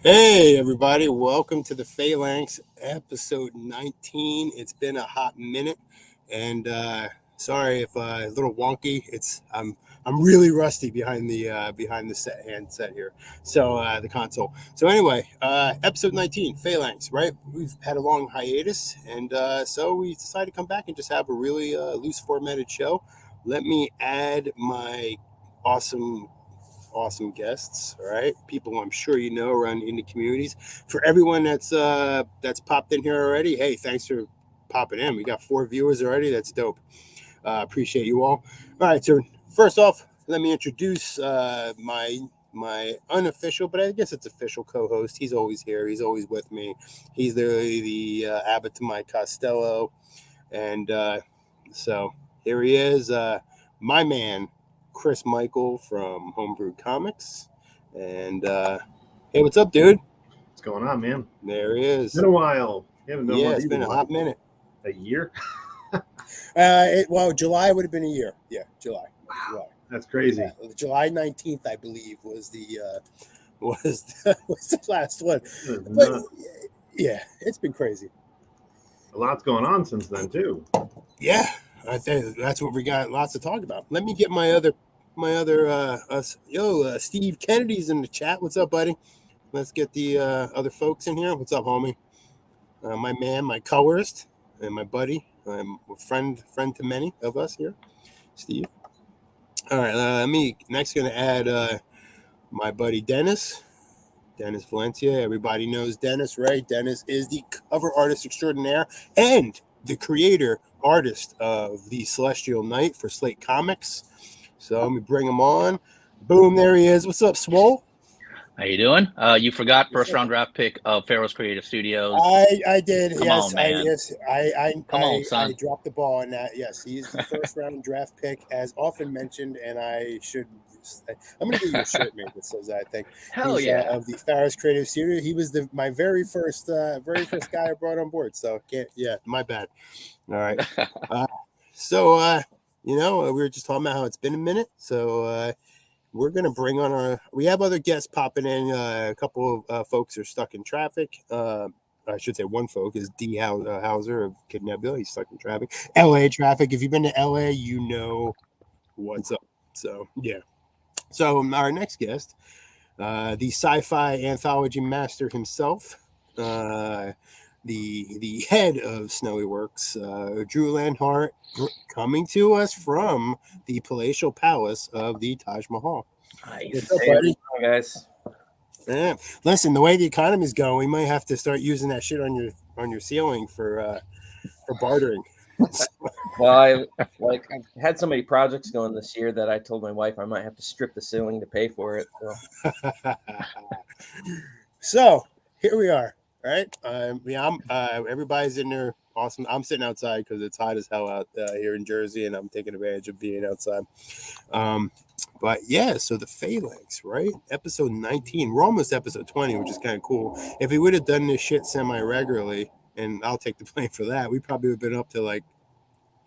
Hey everybody, welcome to the Phalanx episode 19. It's been a hot minute, and sorry if a little wonky. I'm really rusty behind the handset here. So the console. So anyway, episode 19, Phalanx. Right, we've had a long hiatus, and so we decided to come back and just have a really loose formatted show. Let me add my awesome guests, all right, people I'm sure you know around indie communities. For everyone that's popped in here already, hey, thanks for popping in. We got 4 viewers already. That's dope. Appreciate you all. All right, so first off, let me introduce my unofficial, but I guess it's official co-host. He's always here. He's always with me. He's the abbot to my Costello, and so here he is, my man, Chris Michael from Homebrew Comics. And hey, what's up, dude? What's going on, man? There he is. It's been a while. It's been a hot minute. A year? July would have been a year. Yeah, July. Wow, July. that's crazy. Yeah, July 19th, I believe, was the last one. But yeah, it's been crazy. A lot's going on since then too. Yeah, I think that's what we got. Lots to talk about. Let me get my other Steve Kennedy's in the chat. What's up, buddy? Let's get the other folks in here. What's up, homie? My man, my colorist, and my buddy, a friend to many of us here, Steve. All right, let me next going to add my buddy Dennis Valencia. Everybody knows Dennis, right? Dennis is the cover artist extraordinaire and the creator artist of the Celestial Knight for Slate Comics. So let me bring him on. Boom, there he is. What's up, Swole? How you doing? You forgot first round draft pick of Pharaoh's Creative Studios. I did. Come on, man. I dropped the ball on that. Yes, he's the first round draft pick, as often mentioned, and I'm going to give you a shirt made that says that. I think. Hell he's, yeah! Of the Pharaoh's Creative Studio, he was my very first guy I brought on board. So my bad. All right. We were just talking about how it's been a minute. So we're going to bring on we have other guests popping in. A couple of folks are stuck in traffic. I should say one folk is D. Hauser of Kid Nebula. He's stuck in traffic. LA traffic. If you've been to LA, you know what's up. So, yeah. So our next guest, the sci-fi anthology master himself, the head of Snowy Works, Drew Landhart, coming to us from the palatial palace of the Taj Mahal. Nice. Hey, guys. Yeah. Listen, the way the economy's going, we might have to start using that shit on your ceiling for bartering. Well, I've had so many projects going this year that I told my wife I might have to strip the ceiling to pay for it. So here we are. Right. Everybody's in there. Awesome. I'm sitting outside because it's hot as hell out here in Jersey, and I'm taking advantage of being outside. But yeah, so the Phalanx, right? Episode 19. We're almost episode 20, which is kind of cool. If we would have done this shit semi-regularly, and I'll take the blame for that, we probably would have been up to like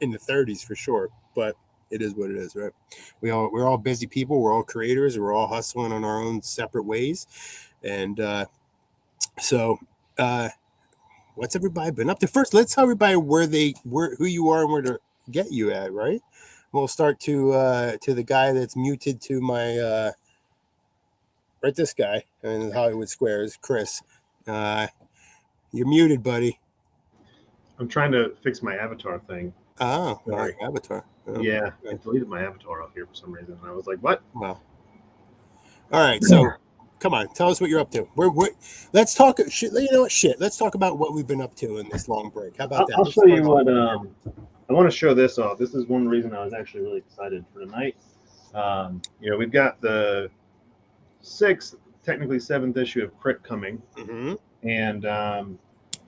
in the 30s for sure. But it is what it is, right? We're all busy people. We're all creators. We're all hustling in our own separate ways. And what's everybody been up to? First, let's tell everybody who you are and where to get you at, right? We'll start to the guy that's muted to my right, this guy in Hollywood Squares, Chris. You're muted, buddy. I'm trying to fix my avatar thing. Oh, my avatar. Oh, yeah, I deleted my avatar off here for some reason. And I was like, what? Well, all right, so come on, tell us what you're up to. Let's talk. You know what? Shit. Let's talk about what we've been up to in this long break. How about that? I'll show you what. I want to show this off. This is one reason I was actually really excited for tonight. We've got the 6th, technically 7th issue of Crit coming, and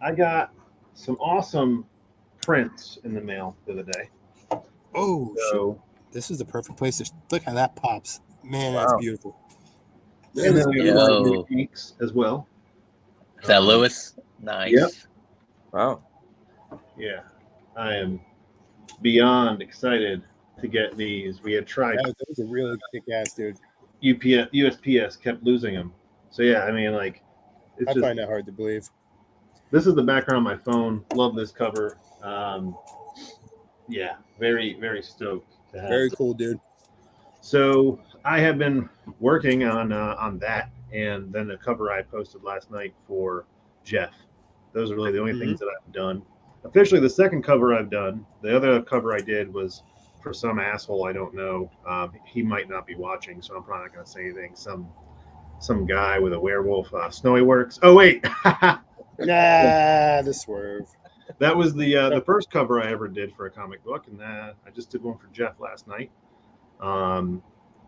I got some awesome prints in the mail the other day. Oh, so this is the perfect place to look how that pops. Man, that's beautiful. And then we have Geeks as well. Is that Lewis? Nice. Yep. Wow. Yeah, I am beyond excited to get these. We had tried. Those are really kick ass, dude. USPS kept losing them. So yeah, I mean, like, it's I just, find that hard to believe. this is the background of my phone. Love this cover. Yeah, very, very stoked to have Very this. cool, dude. So I have been working on that, and then the cover I posted last night for Jeff. Those are really the only things that I've done. Officially, the second cover I've done. The other cover I did was for some asshole I don't know. He might not be watching, so I'm probably not going to say anything. Some guy with a werewolf. Snowy Works. Oh wait, The swerve. that was the first cover I ever did for a comic book, and I just did one for Jeff last night.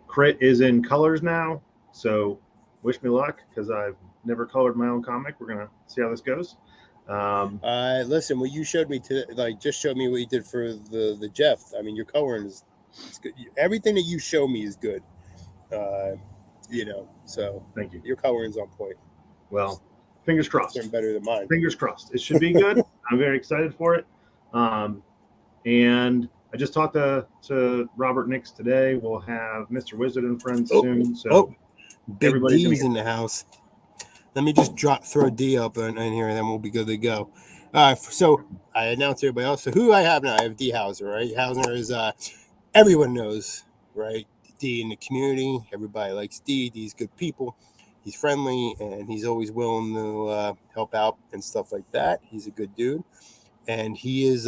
Crit is in colors now, so wish me luck because I've never colored my own comic. We're gonna see how this goes. Listen, what you showed me today, just showed me what you did for the Jeff. I mean, your coloring is good. Everything that you show me is good. So Thank you. Your coloring's on point. Well, fingers crossed. It's better than mine. Fingers crossed. It should be good. I'm very excited for it. And I just talked to Robert Nix today. We'll have Mr. Wizard and Friends soon. So Big D's in the house. Let me just throw D up in here, and then we'll be good to go. So I announced everybody else. So who I have now? I have D Hauser, right? Hauser is everyone knows, right? D in the community. Everybody likes D. D's good people. He's friendly, and he's always willing to help out and stuff like that. He's a good dude. And he's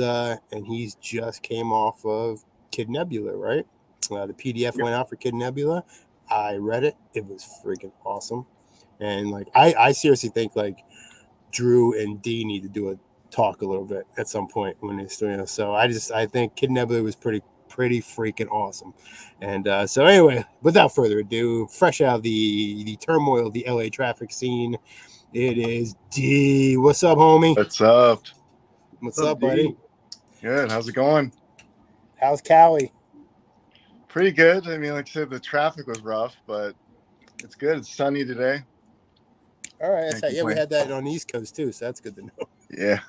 just came off of Kid Nebula, right? The PDF went out for Kid Nebula. I read it. It was freaking awesome. And like I seriously think like Drew and D need to do a talk a little bit at some point when they start. So I think Kid Nebula was pretty freaking awesome. And so anyway, without further ado, fresh out of the turmoil of the LA traffic scene, it is D. What's up, homie? What's up? What's up, buddy? Good. How's it going? How's Cali? Pretty good. I mean, like I said, the traffic was rough, but it's good. It's sunny today. All right. Yeah, we had that on the East Coast too, so that's good to know. Yeah.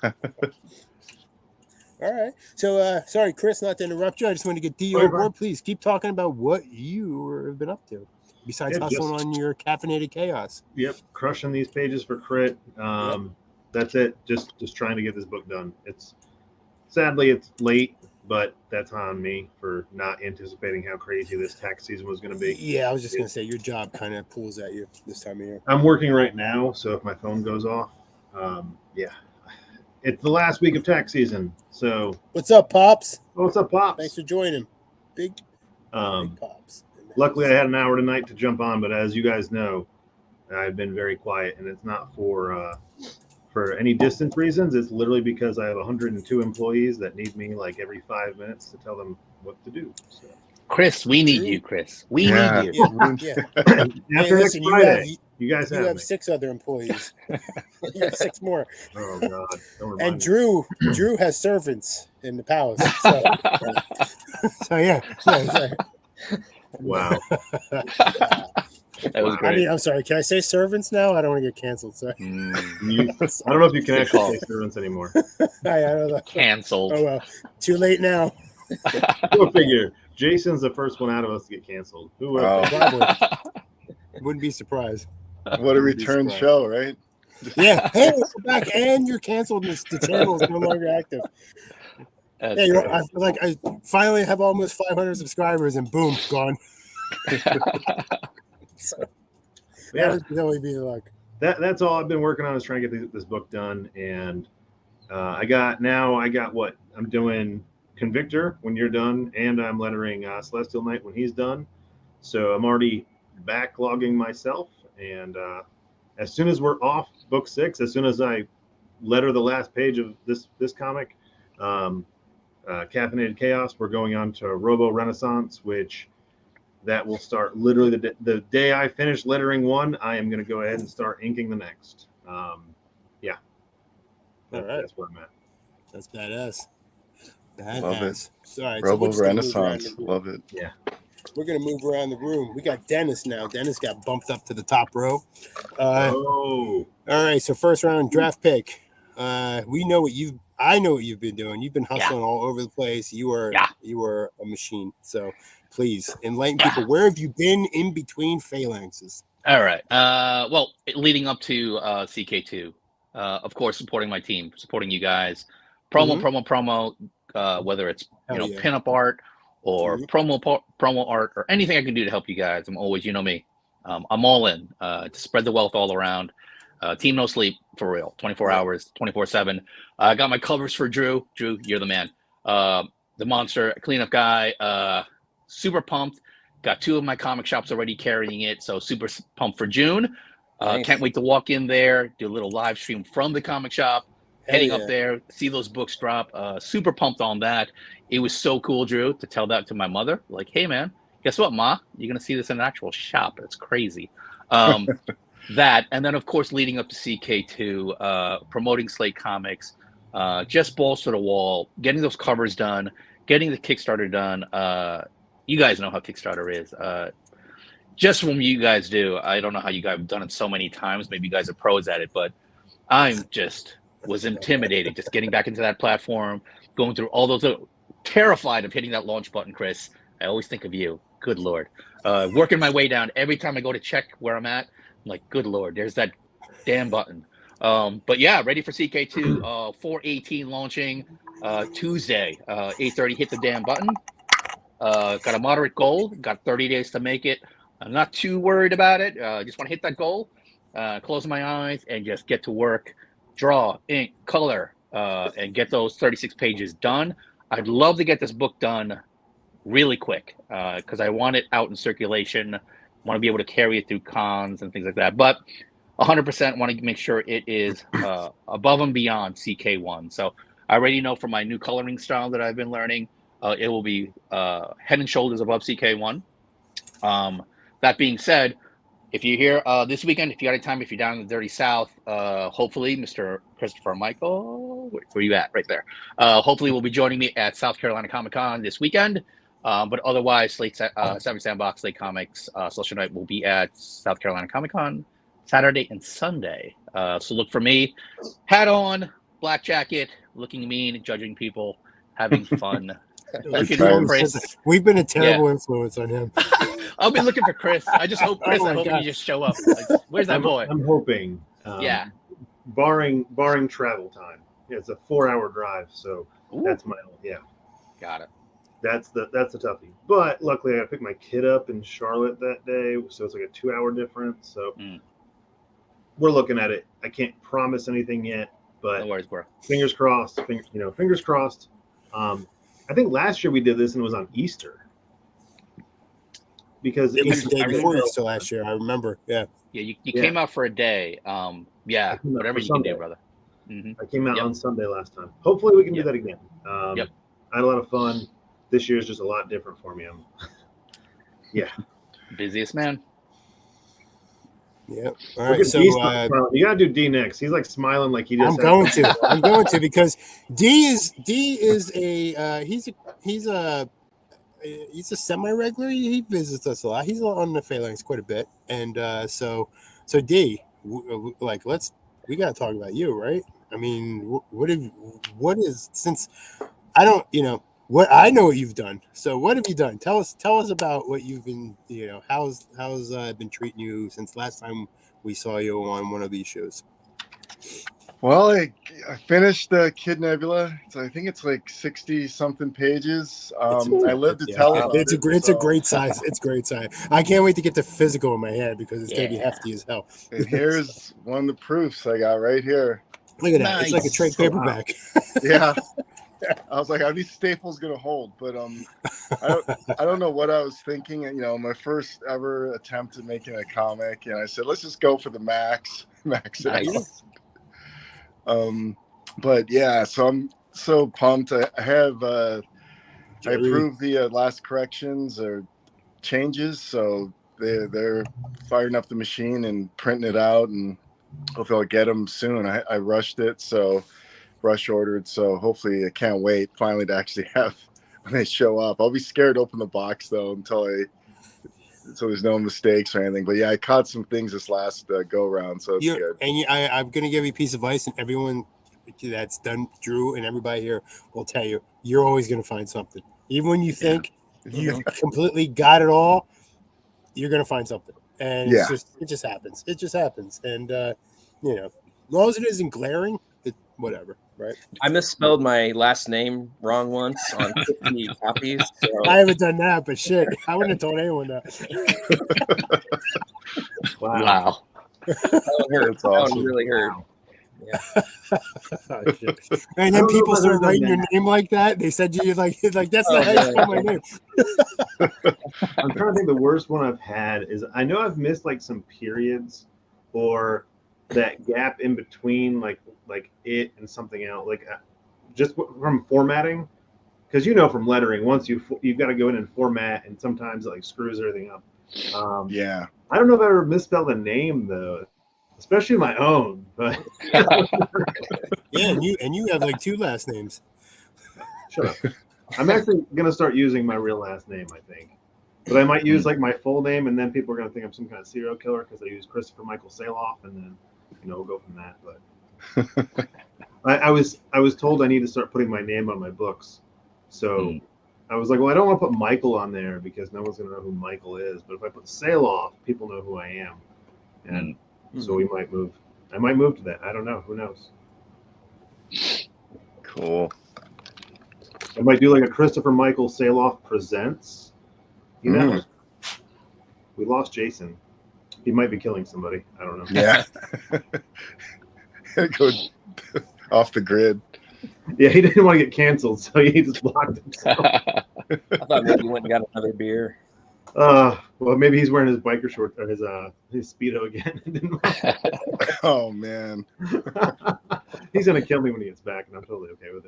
All right. So, sorry, Chris, not to interrupt you. I just want to get D on board. Please keep talking about what you have been up to besides hustling on your caffeinated chaos. Yep, crushing these pages for Crit. That's it. Just trying to get this book done. Sadly it's late, but that's on me for not anticipating how crazy this tax season was going to be. Yeah, I was just going to say your job kind of pulls at you this time of year. I'm working right now, so if my phone goes off, it's the last week of tax season. So what's up, Pops? Oh, what's up, Pops? Thanks for joining. Big Pops. Luckily, I had an hour tonight to jump on, but as you guys know, I've been very quiet, and it's not for any distance reasons. It's literally because I have 102 employees that need me like every 5 minutes to tell them what to do. So. Chris, we need you, Chris. We need you. Yeah. After next Friday, you guys have 6 other employees. You have 6 more. Oh God! Don't remind And me. Drew has servants in the palace. So yeah. Wow. That was great. I mean, I'm sorry. Can I say servants now? I don't want to get canceled. Sorry. I don't know if you can actually say servants anymore. I don't know. Canceled. Oh well, too late now. Go figure. Jason's the first one out of us to get canceled. Who Probably. Wouldn't be surprised. What a return show, right? Yeah. Hey, we're back, and you're canceled. The channel is no longer active. I finally have almost 500 subscribers, and boom, gone. So, that would really be luck. That's all I've been working on is trying to get this book done, and I got what I'm doing. Convictor when you're done, and I'm lettering Celestial Knight when he's done. So I'm already backlogging myself, and as soon as we're off book 6, as soon as I letter the last page of this comic, Caffeinated Chaos, we're going on to Robo Renaissance, which that will start literally the day I finish lettering one. I am going to go ahead and start inking the next. All right, that's where I'm at. That's badass. Love it. All right, Robo Renaissance. Love it. Yeah. We're going to move around the room. We got Dennis now. Dennis got bumped up to the top row. All right. So first round draft pick. I know what you've been doing. You've been hustling all over the place. You are a machine. So please enlighten people. Where have you been in between phalanxes? All right. Well, leading up to CK2, of course, supporting my team, supporting you guys, promo, whether it's Hell yeah. pinup art or promo art or anything I can do to help you guys. I'm always, me, I'm all in to spread the wealth all around. Team No Sleep for real, 24 hours, 24/7. I got my covers for Drew. Drew, you're the man. The monster cleanup guy. Super pumped. Got 2 of my comic shops already carrying it, so super pumped for June. Nice. Can't wait to walk in there, do a little live stream from the comic shop, heading up there, see those books drop. Super pumped on that. It was so cool, Drew, to tell that to my mother. Like, hey, man, guess what, Ma? You're going to see this in an actual shop. It's crazy. That, and then, of course, leading up to CK2, promoting Slate Comics, just balls to the wall, getting those covers done, getting the Kickstarter done. You guys know how Kickstarter is. Just from you guys do, I don't know how you guys have done it so many times. Maybe you guys are pros at it, but I'm just was intimidated just getting back into that platform, going through all those, terrified of hitting that launch button, Chris. I always think of you. Good Lord. Working my way down. Every time I go to check where I'm at, I'm like, good Lord, there's that damn button. But yeah, ready for CK2, 4/18 launching Tuesday, 8:30, hit the damn button. Got a moderate goal, got 30 days to make it. I'm not too worried about it. Just want to hit that goal, close my eyes, and just get to work, draw, ink, color, and get those 36 pages done. I'd love to get this book done really quick because I want it out in circulation. Want to be able to carry it through cons and things like that. But 100% want to make sure it is above and beyond CK1. So I already know from my new coloring style that I've been learning, it will be head and shoulders above CK1. That being said, if you're here this weekend, if you got a time, if you're down in the Dirty South, hopefully, Mr. Christopher Michael, where are you at? Right there. Hopefully, will be joining me at South Carolina Comic Con this weekend. But otherwise, Slate Savage Sandbox, Slate Comics, Social Night will be at South Carolina Comic Con Saturday and Sunday. So look for me, hat on, black jacket, looking mean, judging people, having fun. Looking for Chris. We've been a terrible influence on him. I'll be looking for Chris. I just hope, Chris, I hope you just show up. Like, where's that boy? I'm hoping. Barring travel time. Yeah, it's a 4-hour drive, so that's my Got it. That's the toughie. But luckily, I picked my kid up in Charlotte that day, so it's like a 2-hour difference. So we're looking at it. I can't promise anything yet, but no worries, bro. Fingers crossed. Fingers crossed. I think last year we did this and it was on Easter. Because it was the day before Easter last year. I remember. Yeah. Yeah, you came out for a day. Whatever you can do, brother. I came out on Sunday last time. Hopefully we can do that again. I had a lot of fun. This year is just a lot different for me. Busiest man. Yeah. All right. So you gotta do D next. He's like smiling like he just. I'm going to because D is a he's a semi-regular. He visits us a lot. He's on the Phalanx quite a bit, and so D, we gotta talk about you, right? I mean, what is since I don't what I know what you've done. So what have you done? Tell us about what you've been. How's been treating you since last time we saw you on one of these shows. Well, I finished the Kid Nebula. So I think it's like 60 something pages. I live to tell about it. It's a great size. It's great size. I can't wait to get the physical in my hand because it's gonna be hefty as hell. And here's one of the proofs I got right here. Look at that. Nice. It's like a trade paperback. Yeah. I was like, are these staples gonna hold? But I don't know what I was thinking. My first ever attempt at making a comic, and I said, let's just go for the max. Nice. But yeah, so I'm so pumped. I have I approved the last corrections or changes, so they're firing up the machine and printing it out, and hopefully I'll get them soon. I rushed it, so rush ordered, so hopefully I can't wait finally to actually have when they show up. I'll be scared to open the box though so there's no mistakes or anything. But yeah, I caught some things this last go round, so it's good. And I'm gonna give you a piece of advice, and everyone that's done Drew and everybody here will tell you, you're always gonna find something. Even when you think you've completely got it all, you're gonna find something. and Yeah. it just happens. It just happens, and you know, as long as it isn't glaring, whatever, right? I misspelled my last name wrong once on 50 copies. So I haven't done that, but shit, I wouldn't have told anyone that. Wow. that one hurt. That's That one awesome. really hurt. Oh, shit. And then people start writing your name like that. They said you like that's not how you spell my name. I'm trying to think the worst one I've had is I know I've missed like some periods or that gap in between like it and something else, like just from formatting, because from lettering once you've got to go in and format, and sometimes it like screws everything up. Yeah. I don't know if I ever misspelled a name though, especially my own. But Yeah, and you have like 2 last names. shut up. I'm actually gonna start using my real last name, I think. But I might use like my full name, and then people are gonna think I'm some kind of serial killer because I use Christopher Michael Saloff, and then we'll go from that. But I was told I need to start putting my name on my books, so I was like, well, I don't want to put Michael on there because no one's gonna know who Michael is. But if I put Saloff, people know who I am, and so we might move. I might move to that. I don't know. Who knows? Cool. I might do like a Christopher Michael Saloff presents. We lost Jason. He might be killing somebody. I don't know. Yeah. Go off the grid. Yeah, he didn't want to get canceled, so he just blocked himself. I thought maybe you went and got another beer. Well, maybe he's wearing his biker shorts or his Speedo again. Oh man. He's gonna kill me when he gets back, and I'm totally okay with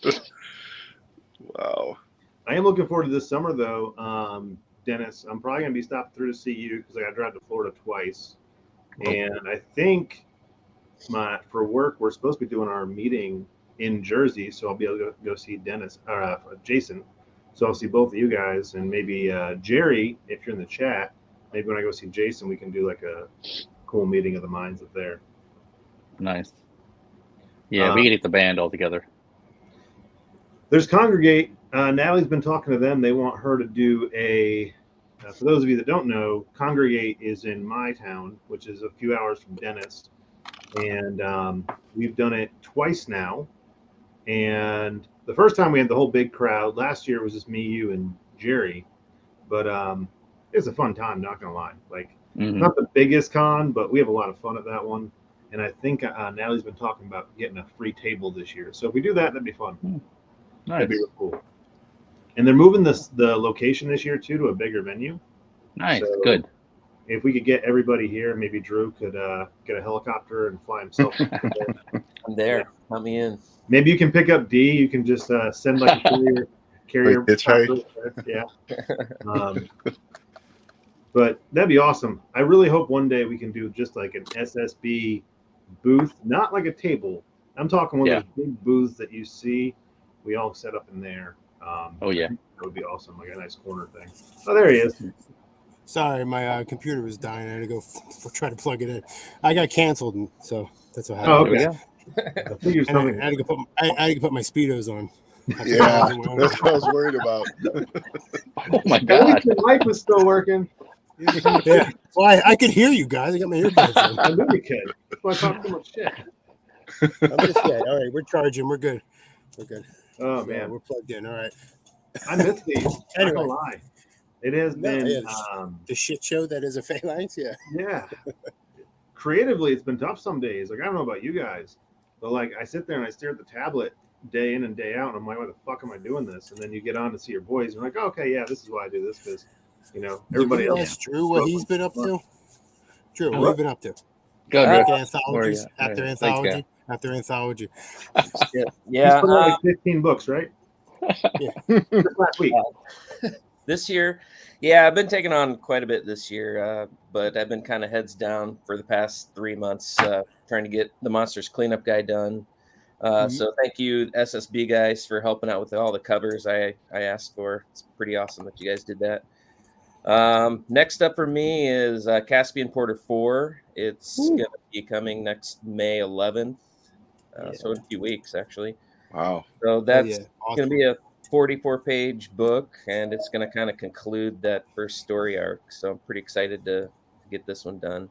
it. Wow. I am looking forward to this summer, though. Dennis, I'm probably gonna be stopping through to see you because I got to drive to Florida twice, and I think for work we're supposed to be doing our meeting in Jersey, so I'll be able to go see Dennis or Jason. So I'll see both of you guys, and maybe Jerry, if you're in the chat. Maybe when I go see Jason, we can do like a cool meeting of the minds up there. Nice. Yeah, we can get the band all together. There's Congregate. Natalie's been talking to them. They want her to do for those of you that don't know, Congregate is in my town, which is a few hours from Dennis. And we've done it twice now. And the first time we had the whole big crowd. Last year it was just me, you, and Jerry. But it's a fun time, not going to lie. Like, not the biggest con, but we have a lot of fun at that one. And I think Natalie's been talking about getting a free table this year. So if we do that, that'd be fun. Nice. That'd be real cool. And they're moving the location this year, too, to a bigger venue. Nice. So Good. if we could get everybody here, maybe Drew could get a helicopter and fly himself. I'm there. Let me in. Maybe you can pick up D. You can just send like a carrier. Yeah. But that'd be awesome. I really hope one day we can do just like an SSB booth, not like a table. I'm talking one of those big booths that you see. We all set up in there. Oh yeah, that would be awesome, like a nice corner thing. Oh, there he is. Sorry, my computer was dying. I had to go try to plug it in. I got canceled, and so that's what happened. Oh, okay. I had to go put my Speedos on. Yeah, that's what I was worried about. Oh my god, your mic was still working. Yeah, well, I could hear you guys. I got my earbuds in. I knew you could. That's why I talk so much shit. All right, we're charging. We're good. We're good. Oh man, yeah, we're plugged in. All right. I missed these. Anyway. Not gonna lie. It has been the shit show that is a Phalanx. Yeah. Yeah. Creatively, it's been tough some days. Like I don't know about you guys, but like I sit there and I stare at the tablet day in and day out, and I'm like, why the fuck am I doing this? And then you get on to see your boys, and you're like, oh, okay, yeah, this is why I do this because everybody else. Ask Drew what he's been up to. Drew, what have you been up to? Good. Anthologies after anthology. After anthology. Yeah. Like 15 books, right? Yeah. Just last week. This year, yeah, I've been taking on quite a bit this year, but I've been kind of heads down for the past 3 months trying to get the Monsters Cleanup Guy done. So thank you, SSB guys, for helping out with all the covers I asked for. It's pretty awesome that you guys did that. Next up for me is Caspian Porter 4. It's going to be coming next May 11th. So in a few weeks, actually. Wow. So that's going to be a 44-page book, and it's going to kind of conclude that first story arc. So I'm pretty excited to get this one done.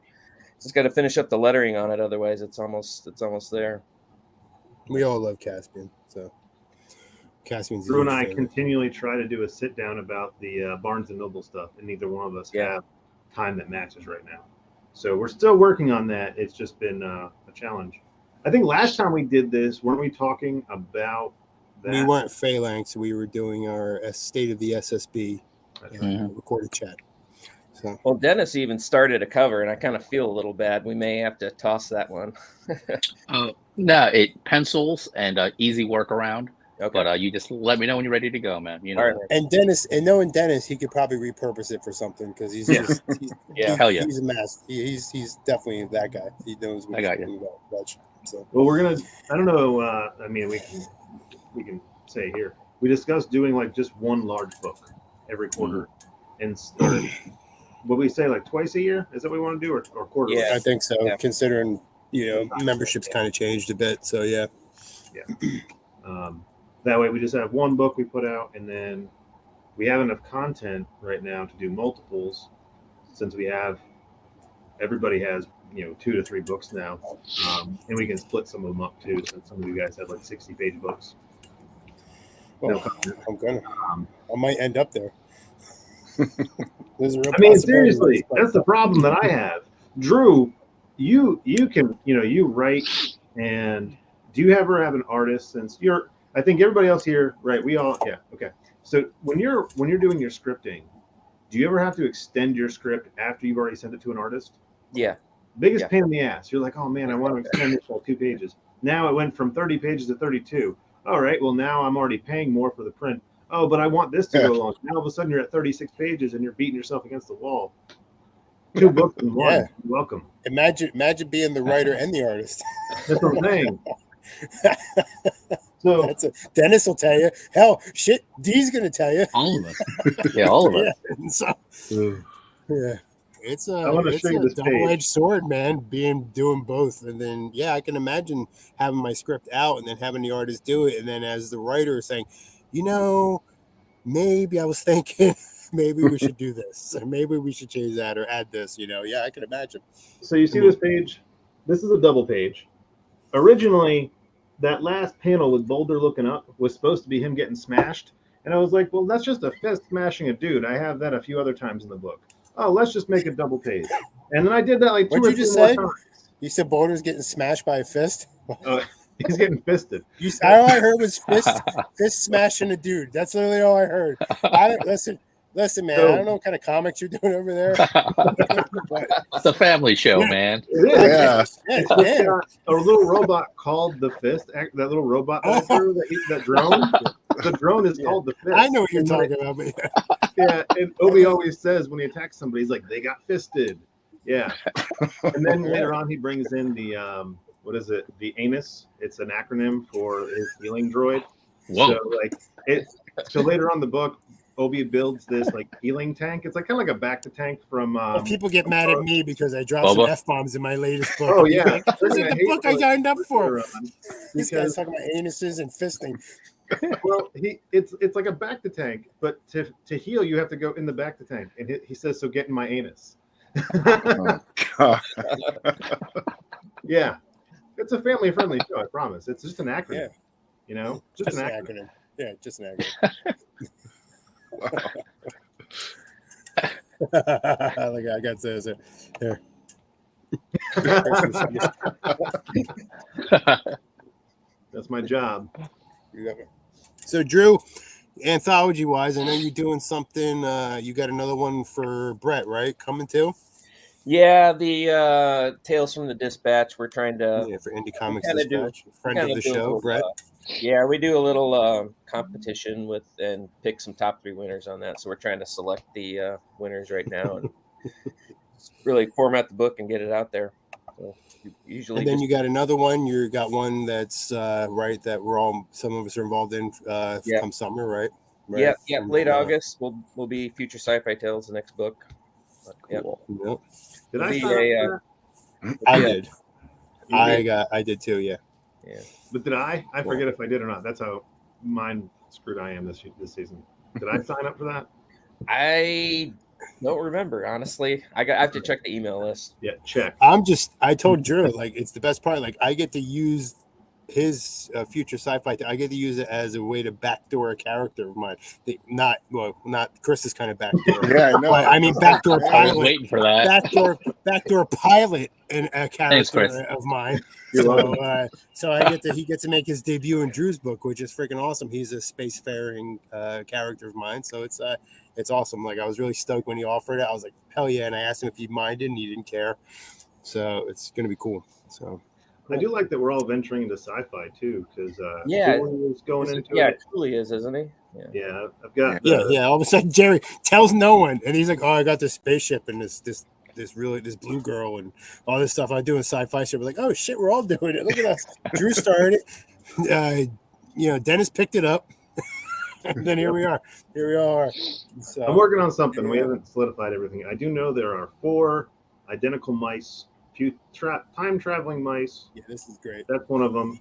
Just got to finish up the lettering on it, otherwise it's almost there. We all love Caspian, so Caspian's a Drew and huge I favorite. continually try to do a sit down about the Barnes and Noble stuff, and neither one of us have time that matches right now. So we're still working on that. It's just been a challenge. I think last time we did this, weren't we talking about that? We weren't Phalanx. We were doing our State of the SSB recorded chat. So. Well, Dennis even started a cover, and I kind of feel a little bad. We may have to toss that one. No, it pencils and easy workaround. Okay. But you just let me know when you're ready to go, man. You know. All right. And Dennis, and knowing Dennis, he could probably repurpose it for something because he's just Hell yeah. He's a master. He's definitely that guy. He knows what he's doing about shit. So. Well, we're gonna. I don't know. I mean, we can say here. We discussed doing like just one large book every quarter, and what we say like twice a year. Is that what we want to do, or quarterly? Yeah, I think so. Yeah. Considering memberships kind of changed a bit, so yeah. That way we just have one book we put out, and then we have enough content right now to do multiples, since everybody has 2 to 3 books now, and we can split some of them up too, since some of you guys have like 60-page books. Well, I might end up there. I mean, seriously, that's the problem that I have. Drew, you can you write, and do you ever have an artist, since I think everybody else here, right? We all, okay. So when you're doing your scripting, do you ever have to extend your script after you've already sent it to an artist? Yeah. Biggest pain in the ass. You're like, oh man, I want to extend this by 2 pages. Now it went from 30 pages to 32. All right, well now I'm already paying more for the print. Oh, but I want this to go along. Now all of a sudden you're at 36 pages and you're beating yourself against the wall. 2 books in one. You're welcome. Imagine being the writer and the artist. That's what I'm saying. So Dennis will tell you. Hell, shit, D's gonna tell you. All of us. Yeah, all of us. It's I want to show you this double-edged sword, man. Doing both, and then I can imagine having my script out and then having the artist do it, and then as the writer saying, maybe I was thinking, maybe we should do this, or maybe we should change that or add this. I can imagine. So you see this page? This is a double page. Originally, that last panel with Boulder looking up was supposed to be him getting smashed. And I was like, well, that's just a fist smashing a dude. I have that a few other times in the book. Oh, let's just make a double page. And then I did that like 2 or 3 more times. You said Boulder's getting smashed by a fist? He's getting fisted. All I heard was fist smashing a dude. That's literally all I heard. Listen, man, I don't know what kind of comics you're doing over there. It's a family show, man. It is. Yeah. A little robot called the Fist. That little robot that drone. The drone is called the Fist. I know what you're talking about. Yeah, and Obi always says when he attacks somebody, he's like, they got fisted. Yeah. And then later on, he brings in the, what is it? The anus. It's an acronym for his healing droid. Whoa. So later on the book, Obi builds this like healing tank. It's like kind of like a back to tank from. People get mad at me because I dropped some F-bombs in my latest book. Oh yeah, this is the book I signed up for. This guy's talking about anuses and fisting. Well, it's like a back to tank, but to heal you have to go in the back to tank, and he says, "So get in my anus." Yeah, it's a family friendly show. I promise. It's just an acronym. Yeah. Just an acronym. Yeah, just an acronym. I got this here. That's my job. So Drew, anthology wise, I know you're doing something. You got another one for Brett, right? Coming too? Yeah, the Tales from the Dispatch. We're trying to for Indie Comics Dispatch, friend of the show, Brett. Yeah, we do a little competition and pick some top 3 winners on that. So we're trying to select the winners right now and really format the book and get it out there. So usually, and then you got another one. You got one that's right that some of us are involved in come summer, right? Yeah. Late August will be Future Sci-Fi Tales, the next book. Cool. Yep. Did I sign up for that? I did. I did too. Yeah. But did I? I forget if I did or not. That's how mind screwed I am this season. Did I sign up for that? I don't remember, honestly. I have to check the email list. Yeah, check. I told Drew, like, it's the best part. Like, I get to use his future sci-fi. I get to use it as a way to backdoor a character of mine. Not Chris's kind of backdoor. Yeah, I know. I mean, backdoor I was pilot. waiting for that. Backdoor pilot and a Thanks, character Chris. of mine. You're So he gets to make his debut in Drew's book, which is freaking awesome. He's a spacefaring character of mine, so it's awesome. Like, I was really stoked when he offered it. I was like, hell yeah! And I asked him if he minded, and he didn't care. So it's gonna be cool. So I do like that we're all venturing into sci-fi too, because Yeah. Julian is going into Yeah, it. truly is, isn't he? Yeah, I've got yeah. All of a sudden, Jerry tells no one, and he's like, "Oh, I got this spaceship and this blue girl and all this stuff. I'm doing sci-fi shit." We're like, "Oh shit, we're all doing it. Look at us." Drew started it. Dennis picked it up, and then here we are. So, I'm working on something. We haven't solidified everything. I do know there are 4 identical mice, time traveling mice. yeah, this is great. That's one of them,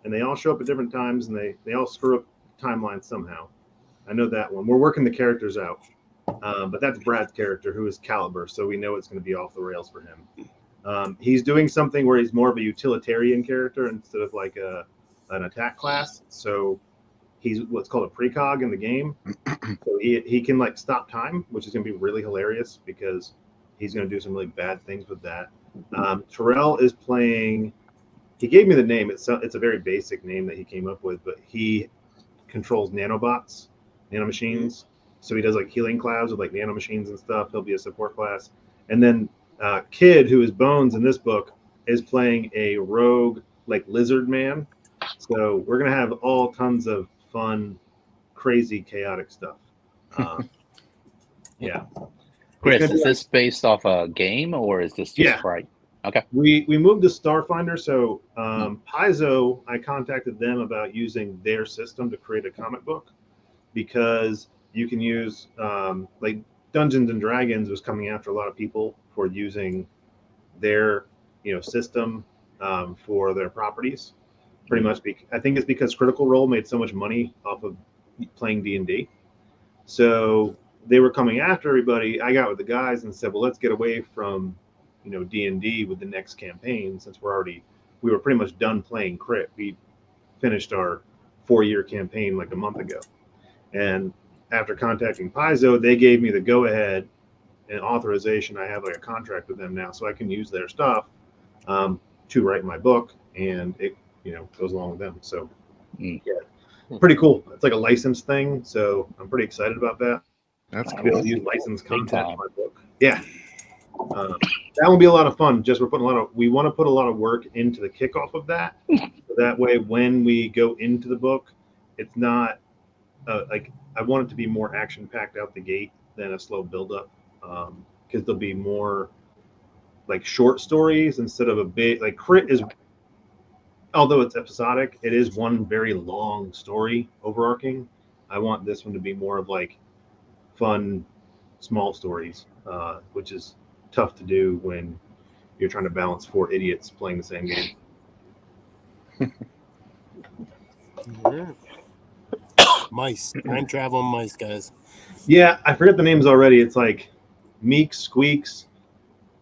and they all show up at different times, and they all screw up timelines somehow. I know that one. We're working the characters out, but that's Brad's character, who is Caliber, so we know it's going to be off the rails for him. He's doing something where he's more of a utilitarian character instead of like an attack class. So he's what's called a precog in the game. So he can like stop time, which is going to be really hilarious because he's going to do some really bad things with that. Terrell is playing. He gave me the name. It's a very basic name that he came up with, but he controls nanomachines. So he does like healing clouds with like nanomachines and stuff. He'll be a support class. And then Kid, who is Bones in this book, is playing a rogue like lizard man. So we're gonna have all tons of fun, crazy, chaotic stuff. Yeah. Chris, is this based off a game or is this just right? Okay. We moved to Starfinder, so Paizo, I contacted them about using their system to create a comic book because you can use like Dungeons and Dragons was coming after a lot of people for using their system for their properties. Pretty much, I think it's because Critical Role made so much money off of playing D&D, so they were coming after everybody. I got with the guys and said, well, let's get away from D&D with the next campaign, since we were pretty much done playing Crit. We finished our 4-year campaign like a month ago, and after contacting Paizo, they gave me the go-ahead and authorization. I have like a contract with them now, so I can use their stuff to write my book, and it goes along with them. So yeah, pretty cool. It's like a license thing, so I'm pretty excited about that. That's I'll be able cool. to use licensed content in my book. Yeah. That will be a lot of fun. We want to put a lot of work into the kickoff of that. So that way, when we go into the book, it's not like I want it to be more action packed out the gate than a slow build up. Because there'll be more like short stories instead of a big like Crit is. Although it's episodic, it is one very long story overarching. I want this one to be more of like fun, small stories, which is tough to do when you're trying to balance 4 idiots playing the same game. Mice, time travel mice, guys. Yeah, I forget the names already. It's like Meeks, Squeaks,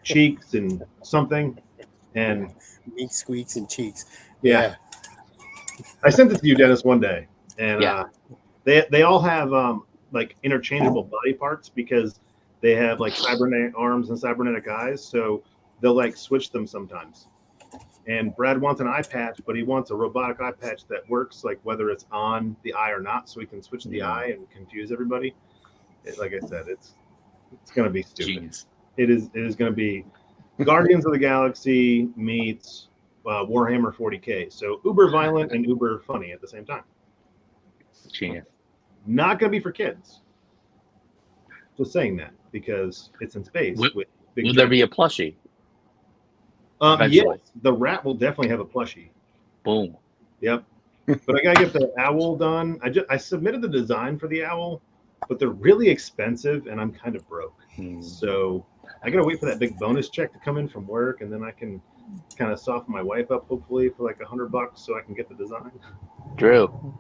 Cheeks, and something. And Meeks, Squeaks, and Cheeks. Yeah. I sent it to you, Dennis, one day, and they all have like interchangeable body parts because they have like cybernetic arms and cybernetic eyes, so they'll like switch them sometimes. And Brad wants an eye patch, but he wants a robotic eye patch that works like whether it's on the eye or not, so he can switch the eye and confuse everybody. Like I said, it's gonna be stupid. Genius. It is going to be Guardians of the Galaxy meets Warhammer 40K. So uber violent and uber funny at the same time. Genius. Not going to be for kids. Just saying that because it's in space. Will there be a plushie? Yes, the rat will definitely have a plushie. Boom. Yep. But I got to get the owl done. I submitted the design for the owl, but they're really expensive and I'm kind of broke. So I got to wait for that big bonus check to come in from work, and then I can kind of soften my wife up, hopefully, for like $100 so I can get the design. Drew,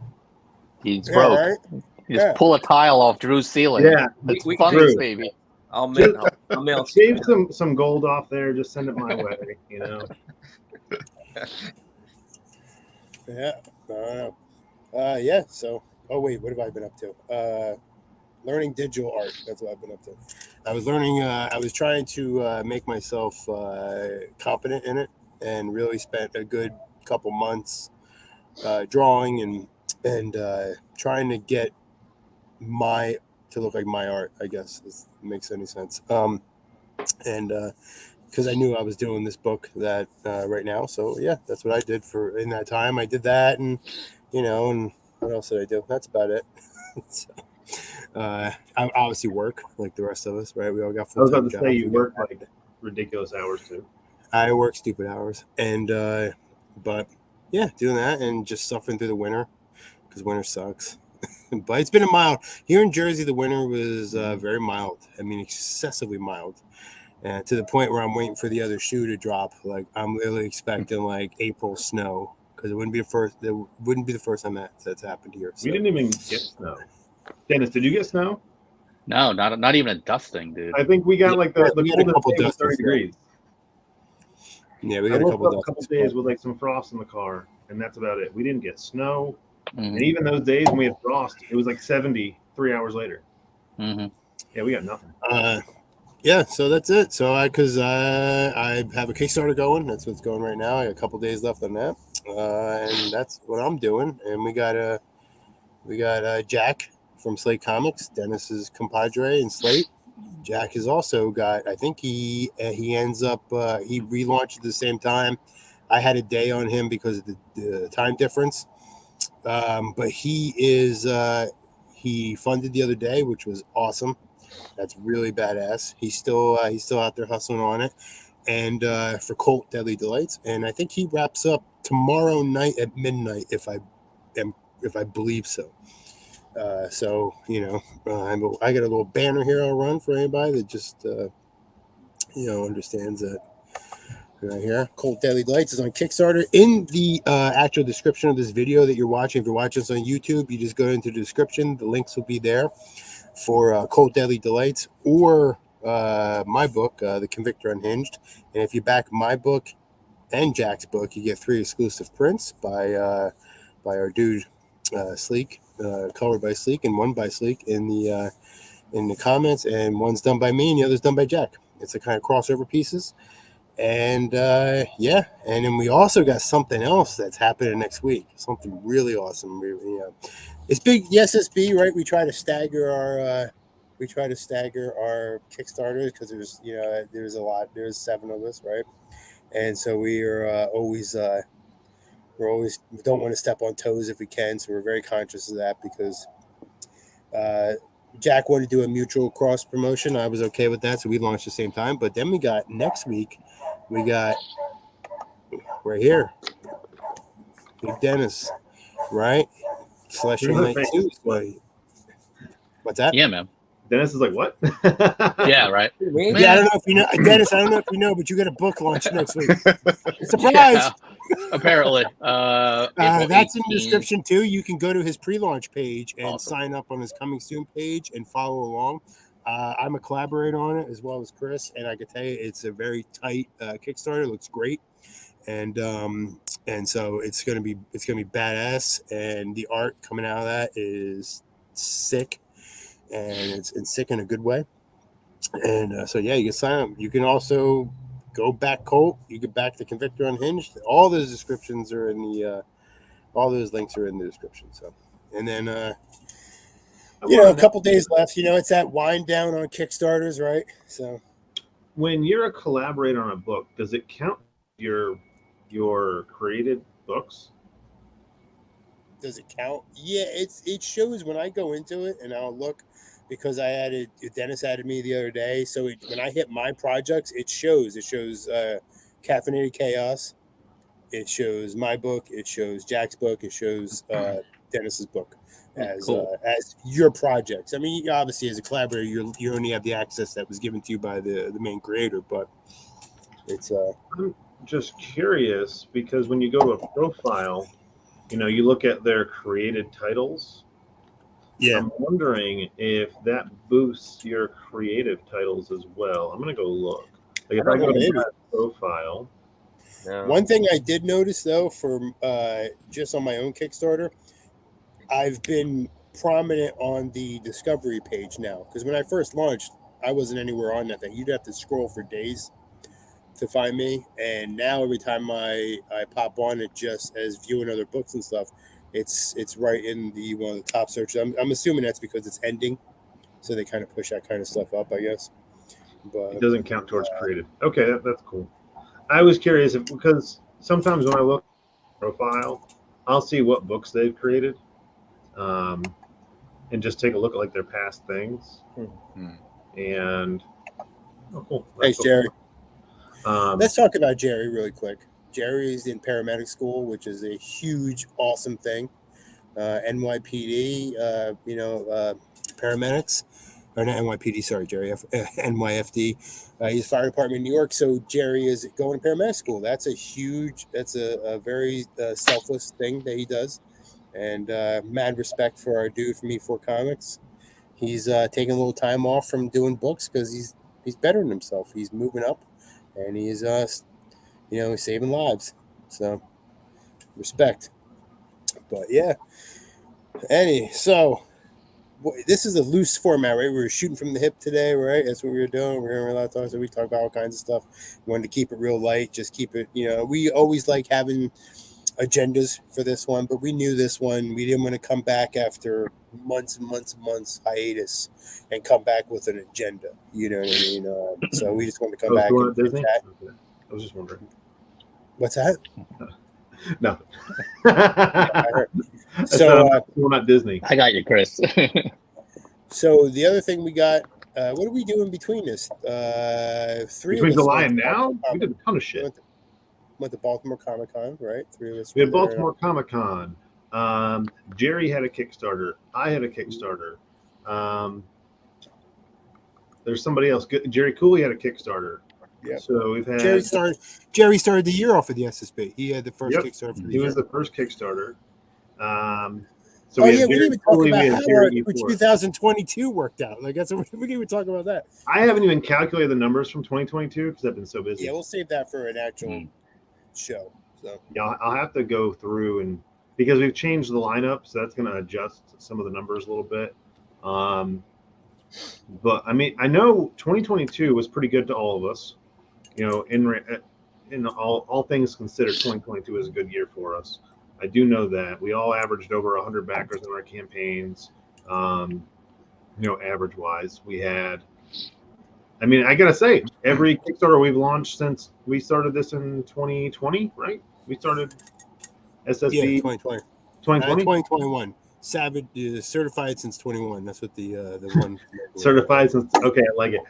He's Yeah, broke. right? You just pull a tile off Drew's ceiling. Yeah, It's we- funny, Drew. baby. I'll mail Shave some gold off there. Just send it my way. You know. Yeah. I don't know. Yeah. So, oh wait, what have I been up to? Learning digital art. That's what I've been up to. I was learning. I was trying to make myself competent in it, and really spent a good couple months drawing and trying to get to look like my art. I guess if it makes any sense. And because I knew I was doing this book that right now, so yeah, that's what I did for in that time. I did that, and and what else did I do? That's about it. So, I obviously work like the rest of us, right? We all got I was full-time about to jobs. say you work like ridiculous hours too. I work stupid hours, and but yeah, doing that and just suffering through the winter because winter sucks. But it's been a mild here in Jersey. The winter was very mild. I mean, excessively mild, to the point where I'm waiting for the other shoe to drop. Like I'm literally expecting like April snow because it wouldn't be the first. It wouldn't be the first time that's happened here. So. We didn't even get snow. Dennis, did you get snow? No, not even a dusting, dude. I think we got like the we had a couple coldest day was 30 dustings, degrees. Yeah, we I got a woke couple up a couple days with like some frost in the car, and that's about it. We didn't get snow, and even those days when we had frost, it was like 70 3 hours later. Mm-hmm. Yeah, we got nothing. Yeah, so that's it. So I have a Kickstarter going. That's what's going right now. I got a couple days left on that, and that's what I'm doing. And we got Jack from Slate Comics, Dennis's compadre in Slate. Jack has also got. I think he ends up he relaunched at the same time. I had a day on him because of the time difference, but he funded the other day, which was awesome. That's really badass. He's still out there hustling on it, and for COLT Deadly Delights, and I think he wraps up tomorrow night at midnight, if I believe so. So I got a little banner here I'll run for anybody that just understands that. Right here, COLT Deadly Delights is on Kickstarter. In the actual description of this video that you're watching, if you're watching this on YouTube, you just go into the description. The links will be there for COLT Deadly Delights or my book, The Convictor Unhinged. And if you back my book and Jack's book, you get 3 exclusive prints by our dude Sleek, colored by Sleek, and one by Sleek in the comments, and one's done by me and the other's done by Jack. It's a kind of crossover pieces. And and then we also got something else that's happening next week. Something really awesome. It's big. The SSB, right? We try to stagger our Kickstarters because there's a lot. There's 7 of us, right? And so we are always we don't want to step on toes if we can. So we're very conscious of that because Jack wanted to do a mutual cross promotion. I was okay with that, so we launched at the same time. But then we got next week. We got right here, Big Dennis, right? Celestial Night 2. What's that? Yeah, man. Dennis is like, what? Yeah, right. Yeah, I don't know if you know, Dennis. I don't know if you know, but you got a book launch next week. Surprise! Yeah, apparently, that's in the description too. You can go to his pre-launch page and Awesome. sign up on his coming soon page and follow along. I'm a collaborator on it as well as Chris, and I can tell you it's a very tight Kickstarter. It looks great, and so it's gonna be badass, and the art coming out of that is sick, and it's sick in a good way. And so yeah, you can sign up. You can also go back COLT. You get back the Convictor Unhinged. All those descriptions are in the all those links are in the description. So, and then a couple days left. It's that wind down on Kickstarters, right? So when you're a collaborator on a book, does it count your created books? Does it count? Yeah, it shows when I go into it, and I'll look because Dennis added me the other day. So when I hit my projects, it shows. It shows Caffeinated Chaos. It shows my book. It shows Jack's book. It shows Dennis's book as your projects. I mean, obviously, as a collaborator, you only have the access that was given to you by the main creator. But it's. I'm just curious because when you go to a profile, you look at their created titles. Yeah. I'm wondering if that boosts your creative titles as well. I'm gonna go look. Like if I go to Maybe. my profile, No. One thing I did notice though, for just on my own Kickstarter, I've been prominent on the discovery page now. Because when I first launched, I wasn't anywhere on that thing. You'd have to scroll for days to find me. And now every time I pop on it, just as viewing other books and stuff, it's right in the one of the top searches. I'm assuming that's because it's ending, so they kind of push that kind of stuff up, I guess. But it doesn't count towards creative. Okay, that's cool. I was curious because sometimes when I look at the profile, I'll see what books they've created, and just take a look at like their past things. And oh, cool. Thanks, Jerry. Um, Let's talk about Jerry really quick. Jerry's in paramedic school, which is a huge, awesome thing. NYPD, paramedics, or not NYPD, sorry, Jerry, NYFD. He's fire department in New York. So Jerry is going to paramedic school. That's a very selfless thing that he does. And mad respect for our dude from E4 Comics. He's taking a little time off from doing books because he's bettering himself. He's moving up, and he's saving lives. So respect. But yeah. So this is a loose format, right? We were shooting from the hip today, right? That's what we were doing. We're hearing a lot of talk, so we talk about all kinds of stuff. We wanted to keep it real light, just keep it, we always like having agendas for this one, but we knew this one, we didn't want to come back after months and months and months hiatus and come back with an agenda. You know what I mean? So we just wanted to come back and Disney? chat. Okay. I was just wondering. What's that? No. So we're not Disney. I got you, Chris. So the other thing we got, what are we doing between this? Between July and now, we did a ton of shit. Went to Baltimore Comic Con, right? Three of us. We had Baltimore Comic Con. Jerry had a Kickstarter. I had a Kickstarter. There's somebody else. Jerry Cooley had a Kickstarter. Yeah. So we've had Jerry started the year off with the SSB. He had the first Kickstarter for the year. He was the first Kickstarter. So we didn't even talk about how our 2022 worked out. Like we didn't even talk about that. I haven't even calculated the numbers from 2022 because I've been so busy. Yeah, we'll save that for an actual show. So yeah, I'll have to go through and because we've changed the lineup, so that's going to adjust some of the numbers a little bit. But I mean, I know 2022 was pretty good to all of us. In all things considered, 2022 was a good year for us. I do know that we all averaged over 100 backers in our campaigns. Average wise, we had. I mean, I gotta say, every Kickstarter we've launched since we started this in 2020, right? We started SSB 2020. 2021. Savage certified since 21. That's what the one certified since. Okay, I like it.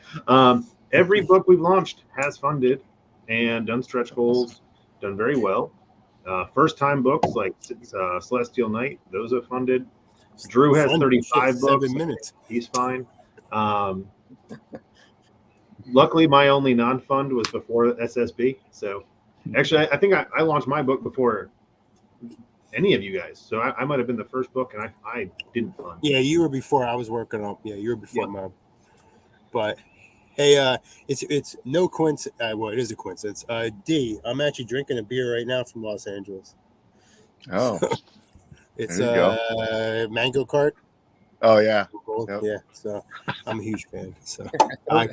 Every book we've launched has funded and done stretch goals, done very well. First time books like Celestial Knight, those have funded. Drew has 35 books. 7 minutes. He's fine. Luckily, my only non-fund was before SSB. So actually, I think I launched my book before any of you guys. So I might have been the first book, and I didn't fund. Yeah, you were before I was working on. Yeah, you were before mine. But hey, it's no coincidence. Well, it is a coincidence. D, I'm actually drinking a beer right now from Los Angeles. Oh, so, it's Mango Cart. Oh yeah, yep. Yeah. So I'm a huge fan. So I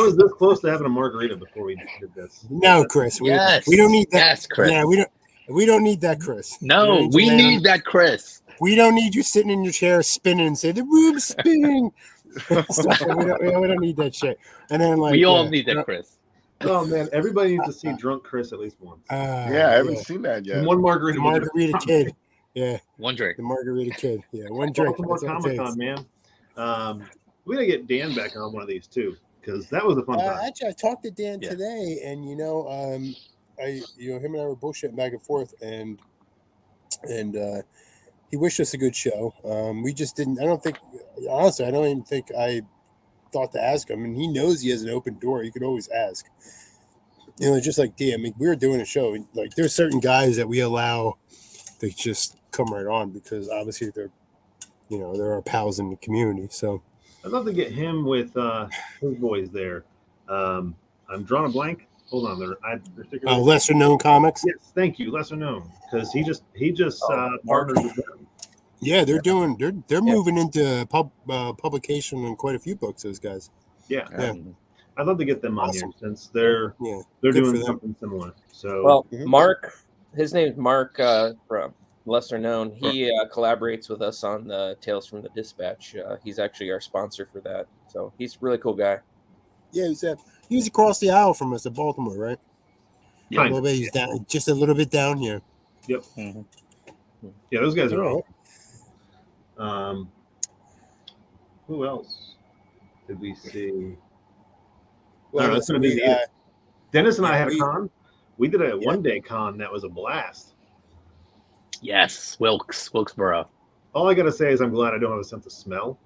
was this close to having a margarita before we did this. No, Chris. We don't need that. Yes, Chris. Yeah, we don't need that, Chris. No, we need that, Chris. We don't need you sitting in your chair spinning and say the room's spinning. So we don't need that shit. And then we all need that, Chris. Oh man, everybody needs to see drunk Chris at least once. Yeah, I haven't seen that yet. And one margarita. The margarita kid. Yeah. One drink. The margarita kid. Yeah, one drink. More Comic-Con, man. We gotta get Dan back on one of these too, because that was a fun time. Actually, I talked to Dan today, and him and I were bullshitting back and forth, and he wished us a good show. We just didn't. I don't even think I thought to ask him, and he knows he has an open door. You could always ask. Just like D. I mean, we were doing a show. Like, there's certain guys that we allow to just come right on because obviously they're they're our pals in the community. So I'd love to get him with his boys there. I'm drawing a blank. Hold on, they're lesser known comics. Yes, thank you. Lesser known, because he just Mark. partnered with them. Yeah, they're moving into publication in quite a few books. Those guys. Yeah, Yeah. I'd love to get them on Awesome. here since they're good doing for them. something similar. So Well, Mark, his name's Mark from Lesser Known. He collaborates with us on the Tales from the Dispatch. He's actually our sponsor for that. So he's a really cool guy. Yeah, he's across the aisle from us at Baltimore, right? Yeah. A little bit. He's down, just a little bit down here. Yep. Mm-hmm. Yeah, those guys are All awesome. Who else did we see? Well, that's going to be listen, Dennis and I had a we- con. We did a one-day con that was a blast. Yes, Wilkesboro. All I got to say is I'm glad I don't have a sense of smell.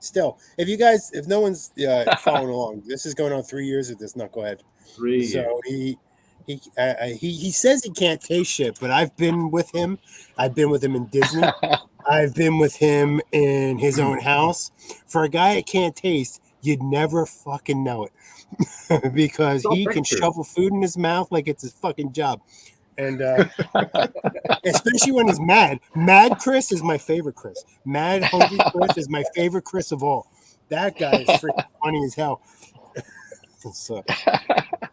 Still, if no one's following along, this is going on 3 years of this knucklehead. 3 years. So he says he can't taste shit, but I've been with him. I've been with him in Disney. I've been with him in his own house. For a guy that can't taste, you'd never fucking know it because he can shovel food in his mouth like it's his fucking job. And especially when he's mad. Mad Chris is my favorite Chris. Mad Hungry Chris is my favorite Chris of all. That guy is freaking funny as hell. So,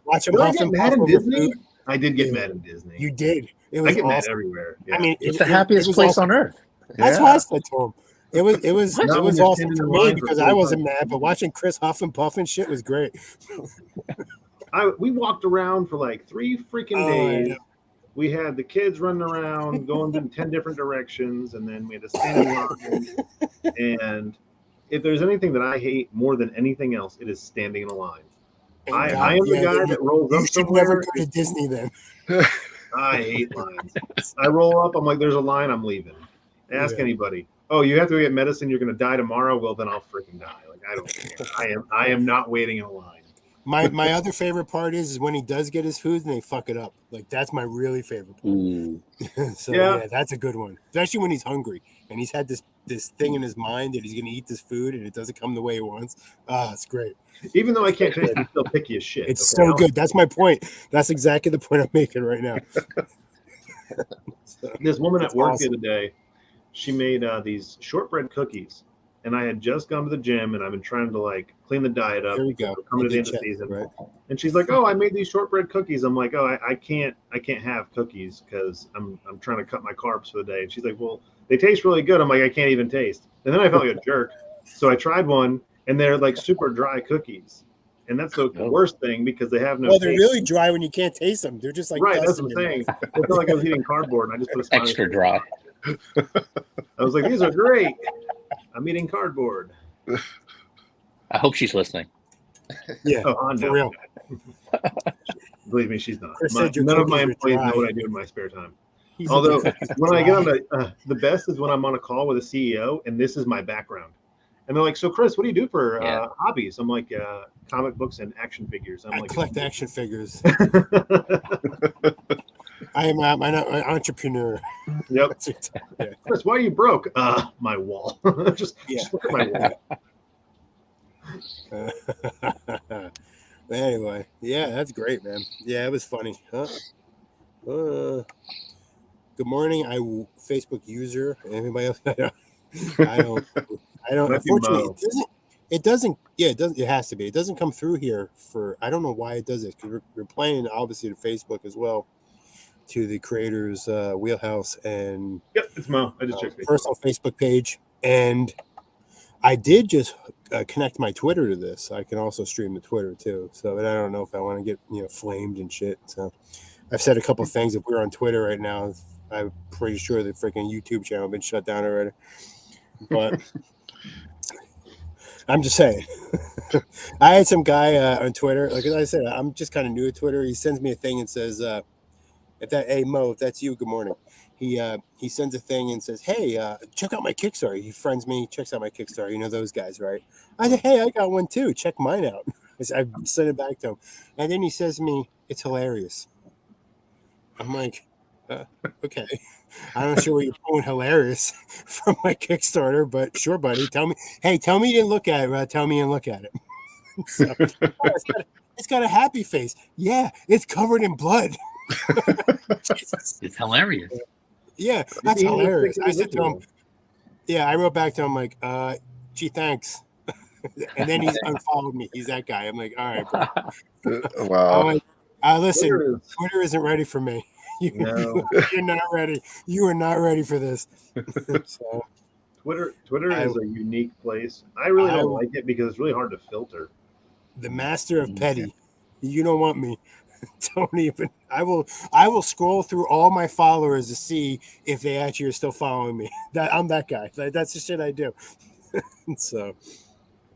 watch him huff and puff in over Disney. food. I did get mad in Disney. You did. It I was get mad awesome. everywhere. Yeah. I mean, It's the happiest place on earth. That's what I said to him. It was Not when you're awesome standing for in me line for because I 45 wasn't mad, but watching Chris huff and puff and shit was great. We walked around for like 3 freaking days. Yeah. We had the kids running around, going in 10 different directions, and then we had to stand in line. And if there's anything that I hate more than anything else, it is standing in a line. I am the guy that rolls up You should somewhere. never go to Disney then. I hate lines. I roll up. I'm like, there's a line. I'm leaving. Ask Yeah. anybody. Oh, you have to go get medicine. You're going to die tomorrow. Well, then I'll freaking die. Like, I don't care. I am not waiting in a line. My other favorite part is when he does get his food and they fuck it up. Like that's my really favorite part. Ooh. So Yeah. yeah, that's a good one. Especially when he's hungry and he's had this thing in his mind that he's gonna eat this food and it doesn't come the way he wants. It's great. Even though I can't taste it, I'm still picky as shit. It's okay? so good. That's my point. That's exactly the point I'm making right now. So, This woman It's at work awesome. the other day, she made these shortbread cookies. And I had just gone to the gym and I've been trying to like clean the diet up. There we go. We're coming to the You end of the check, season. right? And she's like, "Oh, I made these shortbread cookies." I'm like, "Oh, I can't have cookies because I'm trying to cut my carbs for the day." And she's like, "Well, they taste really good." I'm like, "I can't even taste." And then I felt like a jerk. So I tried one and they're like super dry cookies. And that's the worst thing because they have no Well, they're taste. really dry when you can't taste them. They're just like Right, that's dust what in I'm your saying. mouth. I felt like I was eating cardboard and I just put a smiley Extra face. dry. I was like, "These are great. I'm eating cardboard." I hope she's listening. Yeah, Oh, I for know. real. Believe me, she's not. Chris said your None of my cookies are employees know dry. what I do in my spare time. He's Although like, when I get on the best is when I'm on a call with a CEO and this is my background. And they're like, "So Chris, what do you do for hobbies?" I'm like, "Comic books and action figures." I'm I like, collect action figures. I am an entrepreneur. Yep. That's it. Yeah. Chris, why are you broke? My wall. just look at my wall. But anyway, yeah, that's great, man. Yeah, it was funny. Huh? Good morning, Facebook user. Anybody else? I don't. Unfortunately, it doesn't. Yeah, it doesn't. It has to be. It doesn't come through here for. I don't know why it does it because we're playing obviously to Facebook as well, to the creators' wheelhouse and Yep, it's Mo. I just checked Facebook. personal Facebook page, and I did just connect my Twitter to this. I can also stream the Twitter too. So, but I don't know if I want to get flamed and shit. So, I've said a couple of things. If we're on Twitter right now, I'm pretty sure the freaking YouTube channel has been shut down already. But I'm just saying. I had some guy on Twitter. Like I said, I'm just kind of new to Twitter. He sends me a thing and says, "Hey Mo, if that's you, good morning." He sends a thing and says, "Hey, check out my Kickstarter." He friends me, checks out my Kickstarter. You know those guys, right? I said, "Hey, I got one too. Check mine out." I sent it back to him, and then he says to me, "It's hilarious." I'm like, Okay. I'm not sure what you're pulling hilarious from my Kickstarter, but sure, buddy. Tell me you didn't look at it. Tell me you didn't look at it. So, it's got a happy face. Yeah, it's covered in blood. Jesus. It's hilarious. Yeah, that's hilarious. I said to him, I wrote back to him like, gee, thanks. And then he's unfollowed me. He's that guy. I'm like, all right, bro. Wow. I'm like, listen, Twitter isn't ready for me. You're not ready. You are not ready for this. So, Twitter is a unique place. I really don't like it because it's really hard to filter. The master of petty. You don't want me. Don't even. I will scroll through all my followers to see if they actually are still following me. I'm that guy. That's the shit I do. So,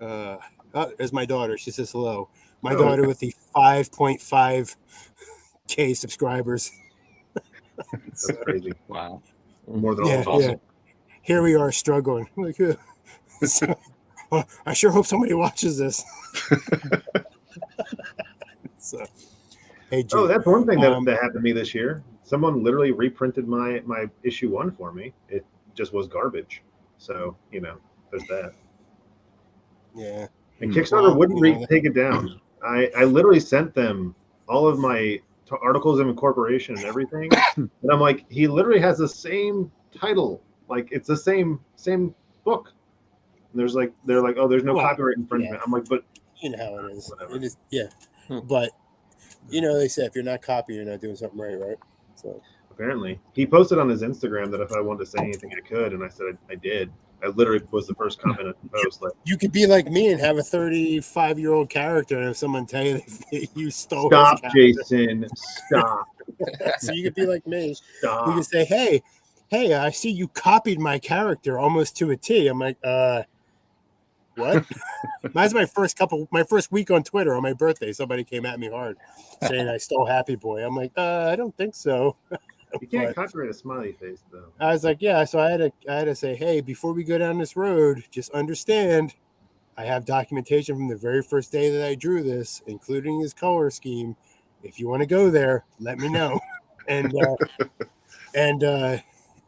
there's my daughter. She says hello. My daughter with the 5.5K subscribers. That's crazy. Wow. More than all Yeah. Here we are struggling. Like, so, well, I sure hope somebody watches this. So, hey, Jim, that's one thing that happened to me this year. Someone literally reprinted my issue 1 for me. It just was garbage. So, there's that. Yeah. And Kickstarter wouldn't take it down. I literally sent them all of my articles of incorporation and everything. And I'm like, he literally has the same title. Like, it's the same book. And they're like, oh, there's no copyright infringement. I'm like, but you know how it is. Whatever. It is, yeah. But they say if you're not copying, you're not doing something right? So apparently, he posted on his Instagram that if I wanted to say anything, I could, and I said I did. I literally was the first comment at the post. Like, you could be like me and have a 35-year-old character, and if someone tell you you stole stop, his Jason, stop. So you could be like me. Stop. You could say, hey, I see you copied my character almost to a T. I'm like, what? That's my first week on Twitter on my birthday. Somebody came at me hard saying I stole Happy Boy. I'm like, I don't think so. You can't copyright a smiley face though. I was like, yeah. So I had to say, hey, before we go down this road, just understand, I have documentation from the very first day that I drew this, including his color scheme. If you want to go there, let me know. And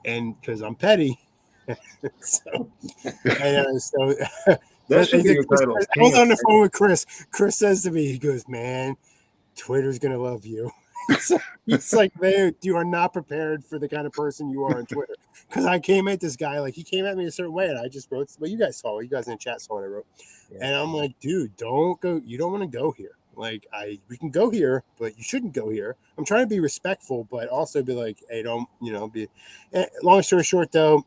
because I'm petty. So I that should be your title. I was on the phone with Chris. Chris says to me, he goes, man, Twitter's gonna love you. He's like, man, you are not prepared for the kind of person you are on Twitter. Because I came at this guy, like, he came at me a certain way, and I just wrote, well, you guys saw it. You guys in the chat saw what I wrote. Yeah. And I'm like, dude, don't go. You don't want to go here. Like, we can go here, but you shouldn't go here. I'm trying to be respectful, but also be like, hey, don't, be. Long story short, though,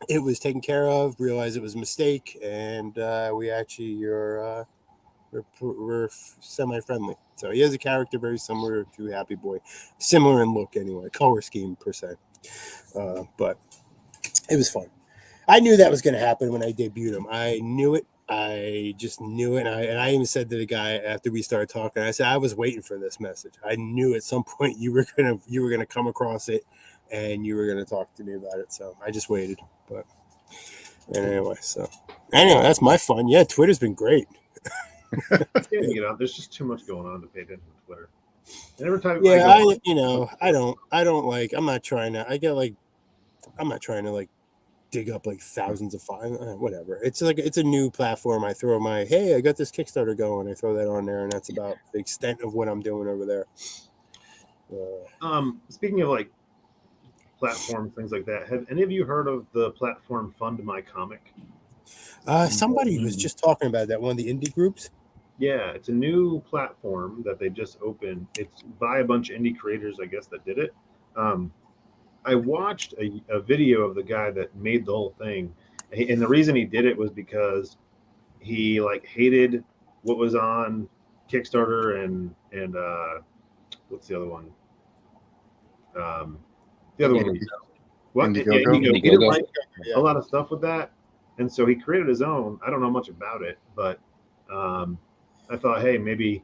it was taken care of. Realized it was a mistake, and we actually we're semi-friendly. So he has a character very similar to Happy Boy, similar in look anyway, color scheme per se. But it was fun. I knew that was going to happen when I debuted him. I knew it. I just knew it. And I even said to the guy after we started talking, I said, I was waiting for this message. I knew at some point you were gonna come across it and you were gonna talk to me about it. So I just waited. But anyway, that's my fun. Yeah, Twitter's been great. There's just too much going on to pay attention to Twitter. And every time I'm not trying to like dig up like thousands of files, whatever. It's a new platform. I throw I got this Kickstarter going. I throw that on there, and that's about the extent of what I'm doing over there. Speaking of like platforms, things like that, have any of you heard of the platform Fund My Comic? Somebody was just talking about that, one of the indie groups. Yeah, it's a new platform that they just opened. It's by a bunch of indie creators, I guess, that did it. I watched a video of the guy that made the whole thing, and the reason he did it was because he like hated what was on Kickstarter and what's the other one? The other one was what? Indiegogo. He didn't like a lot of stuff with that, and so he created his own. I don't know much about it, but I thought, hey, maybe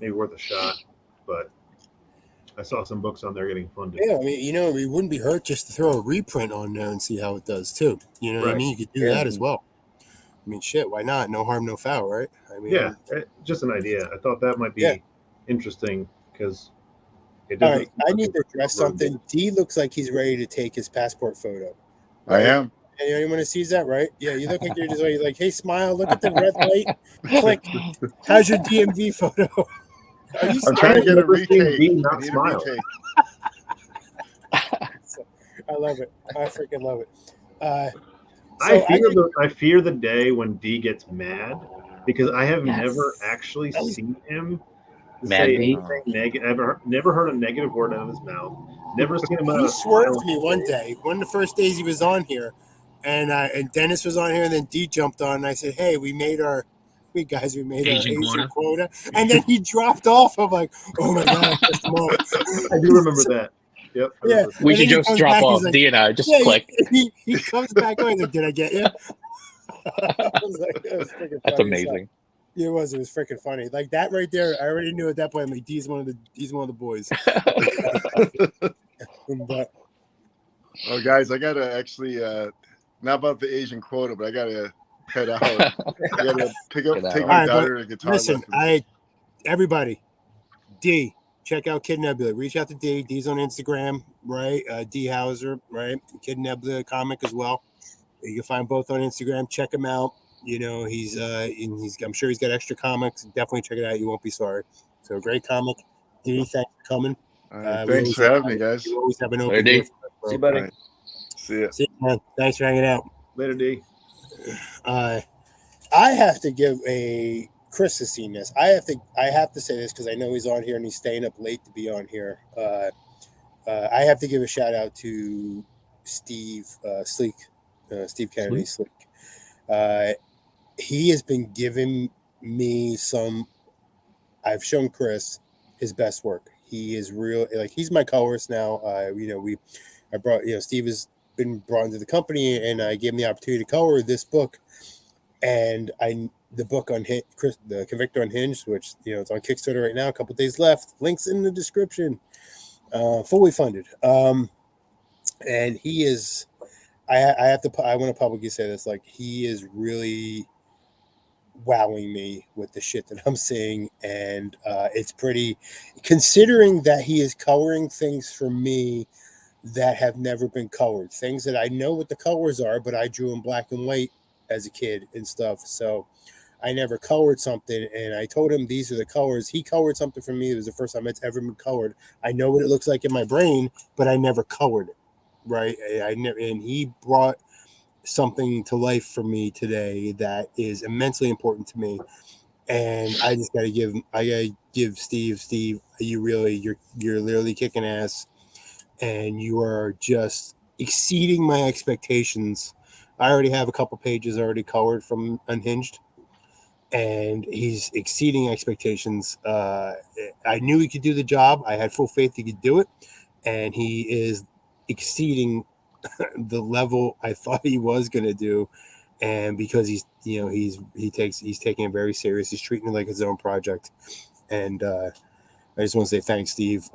worth a shot. But I saw some books on there getting funded. Yeah, I mean, it wouldn't be hurt just to throw a reprint on there and see how it does too. You know what I mean? You could do that as well. I mean, shit, why not? No harm, no foul, right? I mean, yeah, just an idea. I thought that might be interesting because It All doesn't right, I need to address something. D looks like he's ready to take his passport photo. I am. And anyone sees that, right? Yeah, you look like you're just like, hey, smile, look at the red light, click. How's your DMV photo? Are you I'm trying to get a Never seen retake. D I not need a smile. retake. I love it. I freaking love it. I fear the day when D gets mad because I have Yes. never actually seen him Mad say D? anything negative. Never heard a negative word out of his mouth. Never seen him. He swerved me one day, one of the first days he was on here, and Dennis was on here, and then D jumped on, and I said, "Hey, we made our Asian quota," and then he dropped off. I'm like, "Oh my god, I pissed him off." I do remember that. Yep. Yeah. We And should then he just comes drop back, off. he's like, D and I just Yeah, click. he comes back on. He's like, "Did I get you?" I was like, "That was freaking That's funny." amazing. It was freaking funny. Like that right there, I already knew at that point. I'm like, D's one of the boys. But Oh, guys, I gotta actually not about the Asian quota, but I gotta head out. I gotta take Get my out. All right, daughter to guitar listen, lessons. everybody, D, check out Kid Nebula. Reach out to D. D's on Instagram, right? D Hauser, right? Kid Nebula comic as well. You can find both on Instagram. Check him out. You know, I'm sure he's got extra comics. Definitely check it out. You won't be sorry. So great comic. D, thanks for coming. All right, thanks for having me, guys. You always have an Later, open D. door for us, bro. See you, buddy. All right. See ya. See you, man. Thanks for hanging out. Later, D. I have to give a Chris has seen this. I have to say this because I know he's on here and he's staying up late to be on here. I have to give a shout out to Steve Sleek, Steve Kennedy Sleek. He has been giving me some. I've shown Chris his best work. He is real. Like he's my colorist now. I brought Steve has been brought into the company, and I gave him the opportunity to color this book. And the book on the Convictor Unhinged, which it's on Kickstarter right now. A couple days left. Links in the description. Fully funded. And he is. I want to publicly say this. Like he is really wowing me with the shit that I'm seeing, and it's pretty. Considering that he is coloring things for me that have never been colored, things that I know what the colors are, but I drew in black and white as a kid and stuff. So I never colored something, and I told him these are the colors. He colored something for me. It was the first time it's ever been colored. I know what it looks like in my brain, but I never colored it. Right? And he brought something to life for me today that is immensely important to me. And I just gotta give Steve, you're literally kicking ass, and you are just exceeding my expectations. I already have a couple pages already colored from Unhinged, and he's exceeding expectations. I knew he could do the job. I had full faith he could do it, and he is exceeding the level I thought he was going to do. And because he's taking it very serious. He's treating it like his own project. And I just want to say thanks, Steve.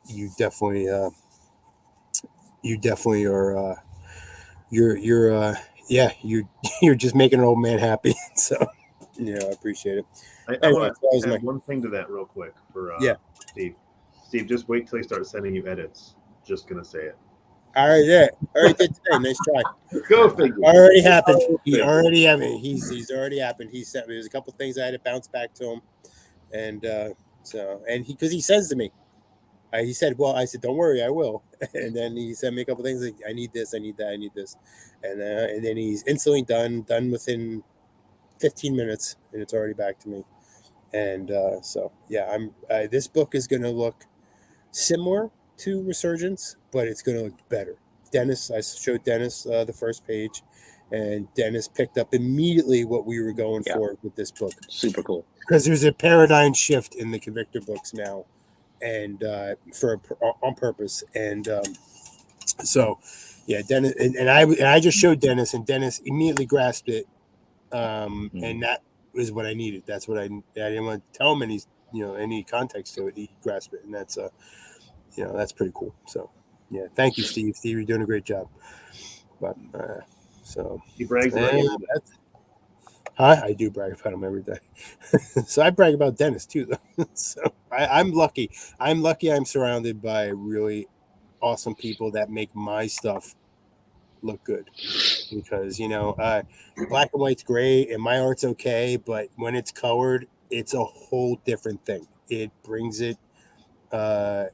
You definitely are. You're just making an old man happy. So I appreciate it. I want to add one thing to that real quick for Steve. Steve, just wait till he starts sending you edits. Just gonna say it. All right, yeah. Already did today. Nice try. Go figure. Already happened. He's already happened. He sent me. There's a couple of things I had to bounce back to him, and because he says to me, he said, "Well," I said, "Don't worry, I will." And then he sent me a couple of things like, "I need this, I need that, I need this," and then he's instantly done within 15 minutes, and it's already back to me. And this book is going to look similar to Resurgence, but it's going to look better. I showed Dennis the first page, and Dennis picked up immediately what we were going for with this book. Super cool. Because there's a paradigm shift in the Convictor books now, and on purpose. And Dennis and I just showed Dennis, and Dennis immediately grasped it, and that is what I needed. That's what I didn't want to tell him any context to it. He grasped it, and that's that's pretty cool. So thank you, Steve. Steve, you're doing a great job. But he brags about you. I do brag about him every day. So I brag about Dennis too, though. So I'm lucky. I'm lucky. I'm surrounded by really awesome people that make my stuff look good. Because black and white's great and my art's okay, but when it's colored, it's a whole different thing. It brings it to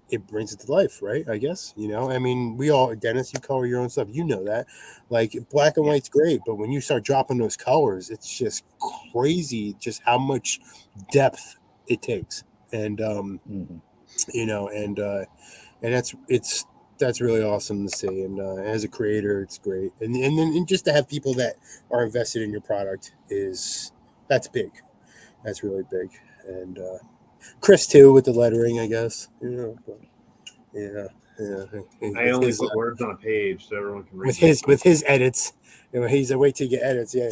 life, right? I guess, I mean, we all, Dennis, you color your own stuff, that. Like, black and white's great, but when you start dropping those colors, it's just crazy just how much depth it takes. And that's really awesome to see. And as a creator, it's great. And just to have people that are invested in your product that's big. That's really big. And Chris too, with the lettering, I guess. But, yeah. I only put words on a page so everyone can read. With his edits, he's a wait till you get edits. Yeah,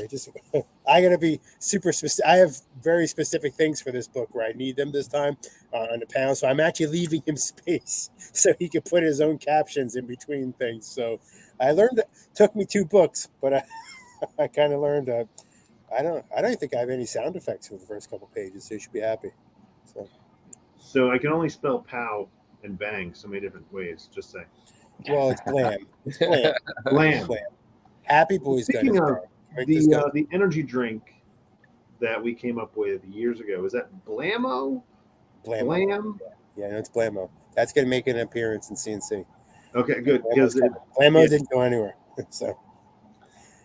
I gotta be super specific. I have very specific things for this book where I need them this time on the panel. So I'm actually leaving him space so he can put his own captions in between things. So I learned it took me 2 books, but I kind of learned. I don't think I have any sound effects for the first couple pages, so you should be happy. So I can only spell pow and bang so many different ways. Just say. Well, it's blam. It's blam. Blam. Blam. Happy Boy's got Speaking his of power. the energy drink that we came up with years ago, is that Blammo? Blam? Yeah, no, it's Blammo. That's going to make an appearance in CNC. Okay, good. Because Blammo didn't go anywhere. So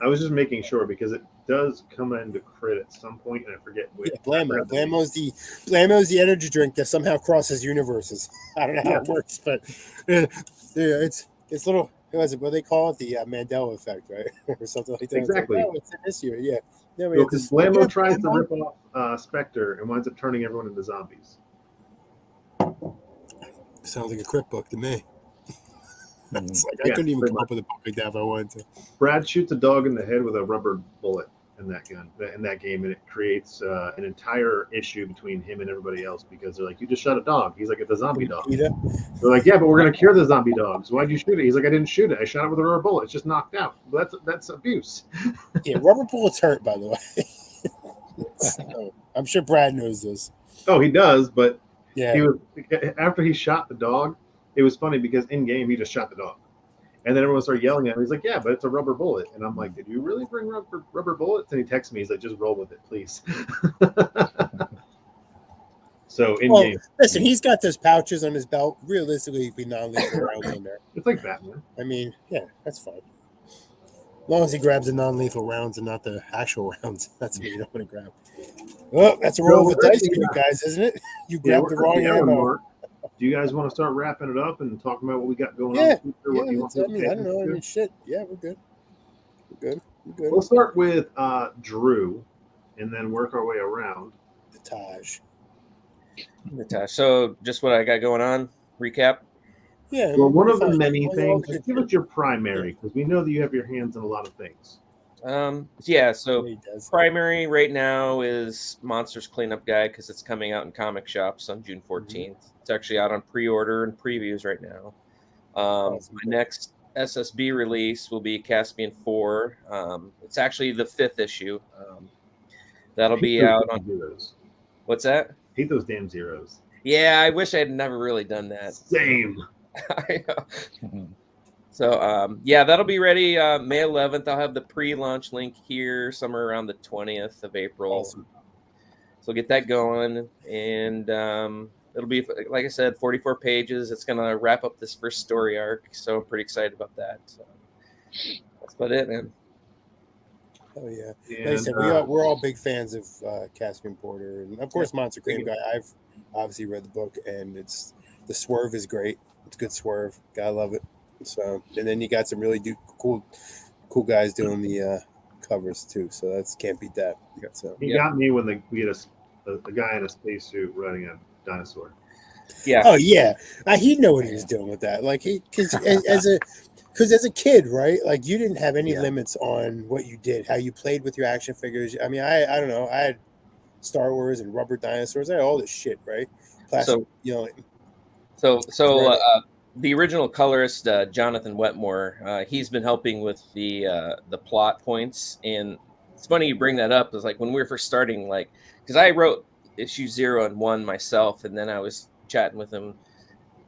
I was just making sure because it does come into crit at some point, and I forget which. Yeah, Blammo. Blammo's the energy drink that somehow crosses universes. I don't know how it works, but it's little. What they call it, the Mandela effect, right, or something like that. Exactly. It's like, it's in this year, yeah. No, Because Blammo tries to rip off Spectre and winds up turning everyone into zombies. Sounds like a crypt book to me. It's like I Yeah, couldn't even pretty come up with a book like that if I wanted to. Brad shoots a dog in the head with a rubber bullet in that game, and it creates an entire issue between him and everybody else because they're like, "You just shot a dog." He's like, "It's a zombie dog." They're like, "Yeah, but we're gonna cure the zombie dogs. Why'd you shoot it?" He's like, "I didn't shoot it. I shot it with a rubber bullet. It's just knocked out." But that's abuse. Yeah, rubber bullets hurt, by the way. So, I'm sure Brad knows this. Oh, he does, but yeah, he was after he shot the dog. It was funny because in game he just shot the dog. And then everyone started yelling at him. He's like, "Yeah, but it's a rubber bullet." And I'm like, "Did you really bring rubber bullets?" And he texts me. He's like, "Just roll with it, please." So in game, listen, he's got those pouches on his belt. Realistically, he'd be non-lethal rounds in there. it's like Batman. I mean, yeah, that's fine. As long as he grabs the non-lethal rounds and not the actual rounds, that's what you don't want to grab. Well, that's a roll of the dice for you guys, isn't it? You grabbed the wrong ammo. Do you guys want to start wrapping it up and talking about what we got going on? I don't know. I mean, shit. Yeah, we're good. We're good. We'll start with Drew and then work our way around. Nataj. So just what I got going on, recap? Yeah. Well, one of the many things, give us your primary, because we know that you have your hands in a lot of things. So primary right now is Monsters Cleanup Guide because it's coming out in comic shops on June 14th. Mm-hmm. It's actually out on pre-order and previews right now. My next SSB release will be Caspian 4. It's actually the 5th issue. That'll be out on zeros. What's that? Hate those damn zeros. Yeah, I wish I had never really done that. Same. I know. So, that'll be ready May 11th. I'll have the pre-launch link here somewhere around the 20th of April. Awesome. So get that going. And it'll be, like I said, 44 pages. It's going to wrap up this first story arc. So I'm pretty excited about that. So that's about it, man. Oh, yeah. Like I said, we're all big fans of Caspian Porter. And, of course, Monster Cream Guy. I've obviously read the book, and the swerve is great. It's good swerve. Gotta love it. So, and then you got some really cool guys doing the covers too. So can't beat that. So he got me when we had a guy in a spacesuit riding a dinosaur. Yeah. Oh yeah. He knew what he was doing with that. Like because as a kid, right? Like you didn't have any limits on what you did, how you played with your action figures. I mean, I don't know. I had Star Wars and rubber dinosaurs. I had all this shit, right? Plastic, So the original colorist, Jonathan Wetmore, he's been helping with the plot points, and it's funny you bring that up. It's like when we were first starting, like, because I wrote issue 0 and 1 myself, and then I was chatting with him,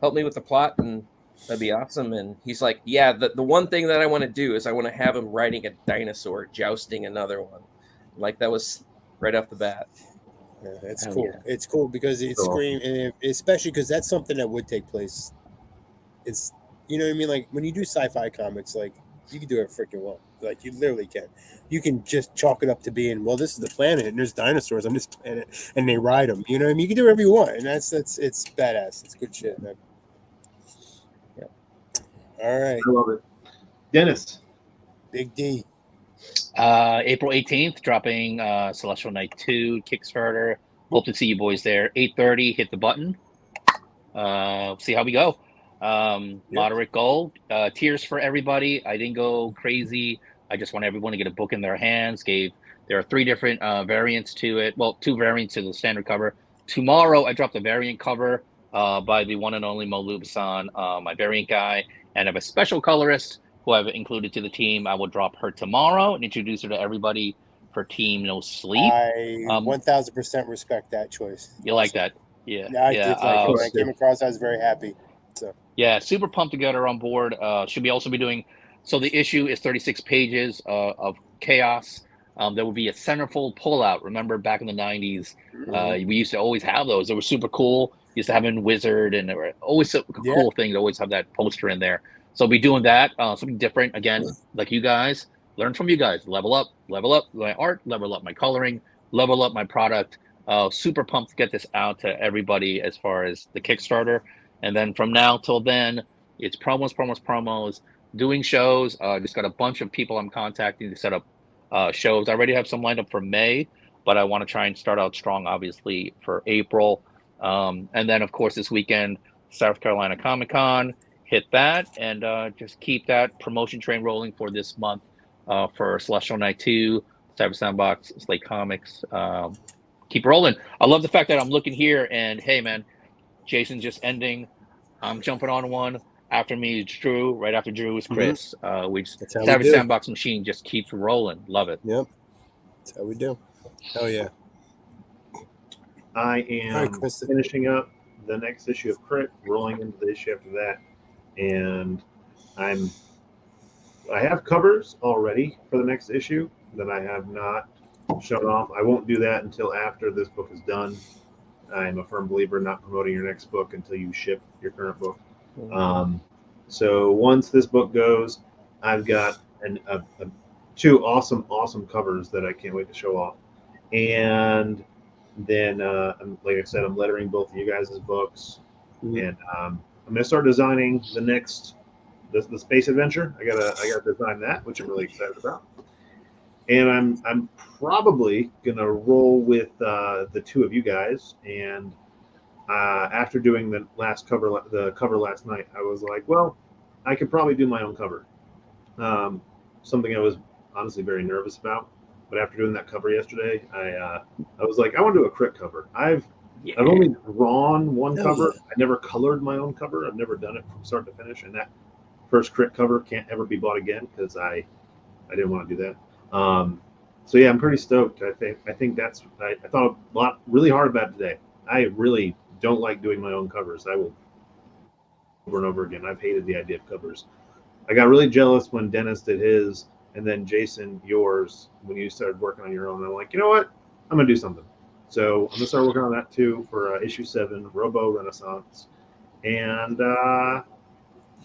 help me with the plot, and that'd be awesome. And he's like, yeah, the one thing that I want to do is I want to have him riding a dinosaur jousting another one. Like, that was right off the bat. Yeah, it's Hell cool. yeah. It's cool because it's Cool. scream, and especially because that's something that would take place. It's, you know what I mean? Like when you do sci-fi comics, like you can do it freaking well. Like you literally can. You can just chalk it up to being, well, this is the planet and there's dinosaurs on this planet and they ride them. You know what I mean? You can do whatever you want, and it's badass. It's good shit, man. Yeah. All right, I love it. Dennis. Big D. April 18th, dropping Celestial Knight 2 Kickstarter. Hope to see you boys there. 8:30, hit the button. See how we go. Moderate goal. Tiers for everybody. I didn't go crazy. I just want everyone to get a book in their hands. There are 3 different variants to it. Well, 2 variants to the standard cover. Tomorrow, I dropped a variant cover by the one and only Mo Lubasan, my variant guy, and I have a special colorist who I've included to the team. I will drop her tomorrow and introduce her to everybody for Team No Sleep. I 1000% respect that choice. You like that? Yeah. Yeah, I did like it. When I came across, I was very happy. So yeah, super pumped to get her on board. Should be also be doing. So the issue is 36 pages of chaos. There will be a centerfold pullout. Remember back in the 90s, we used to always have those. They were super cool. Used to have in Wizard, and they were always a cool thing to always have that poster in there. So I'll be doing that. Something different again, like you guys. Learn from you guys. Level up my art. Level up my coloring. Level up my product. Super pumped to get this out to everybody as far as the Kickstarter. And then from now till then, it's promos, doing shows. Just got a bunch of people I'm contacting to set up shows. I already have some lined up for May, but I want to try and start out strong, obviously, for April. And then, of course, this weekend, South Carolina Comic-Con, hit that, and just keep that promotion train rolling for this month for Celestial Knight 2, Cyber Sandbox, Slate Comics. Keep rolling. I love the fact that I'm looking here, and hey, man, Jason's just ending. I'm jumping on one. After me, it's Drew. Right after Drew is Chris. Savage Sandbox Machine just keeps rolling. Love it. Yep. That's how we do. Hell yeah. I am finishing up the next issue of Crit, rolling into the issue after that. And I have covers already for the next issue that I have not shown off. I won't do that until after this book is done. I'm a firm believer in not promoting your next book until you ship your current book. So once this book goes, I've got 2 awesome covers that I can't wait to show off. And then, like I said, I'm lettering both of you guys' books. And I'm going to start designing the space adventure. I gotta design that, which I'm really excited about. And I'm probably gonna roll with the 2 of you guys. And after doing the cover last night, I was like, well, I could probably do my own cover. Something I was honestly very nervous about, but after doing that cover yesterday, I was like, I want to do a Crit cover. I've only drawn one cover. I never colored my own cover. I've never done it from start to finish, and that first Crit cover can't ever be bought again because I didn't want to do that. So yeah, I'm pretty stoked. I think that's I thought really hard about it today. I really don't like doing my own covers. I will over and over again. I've hated the idea of covers. I got really jealous when Dennis did his, and then Jason yours when you started working on your own. I'm like, you know what? I'm gonna do something. So I'm gonna start working on that too for issue 7, Robo Renaissance, and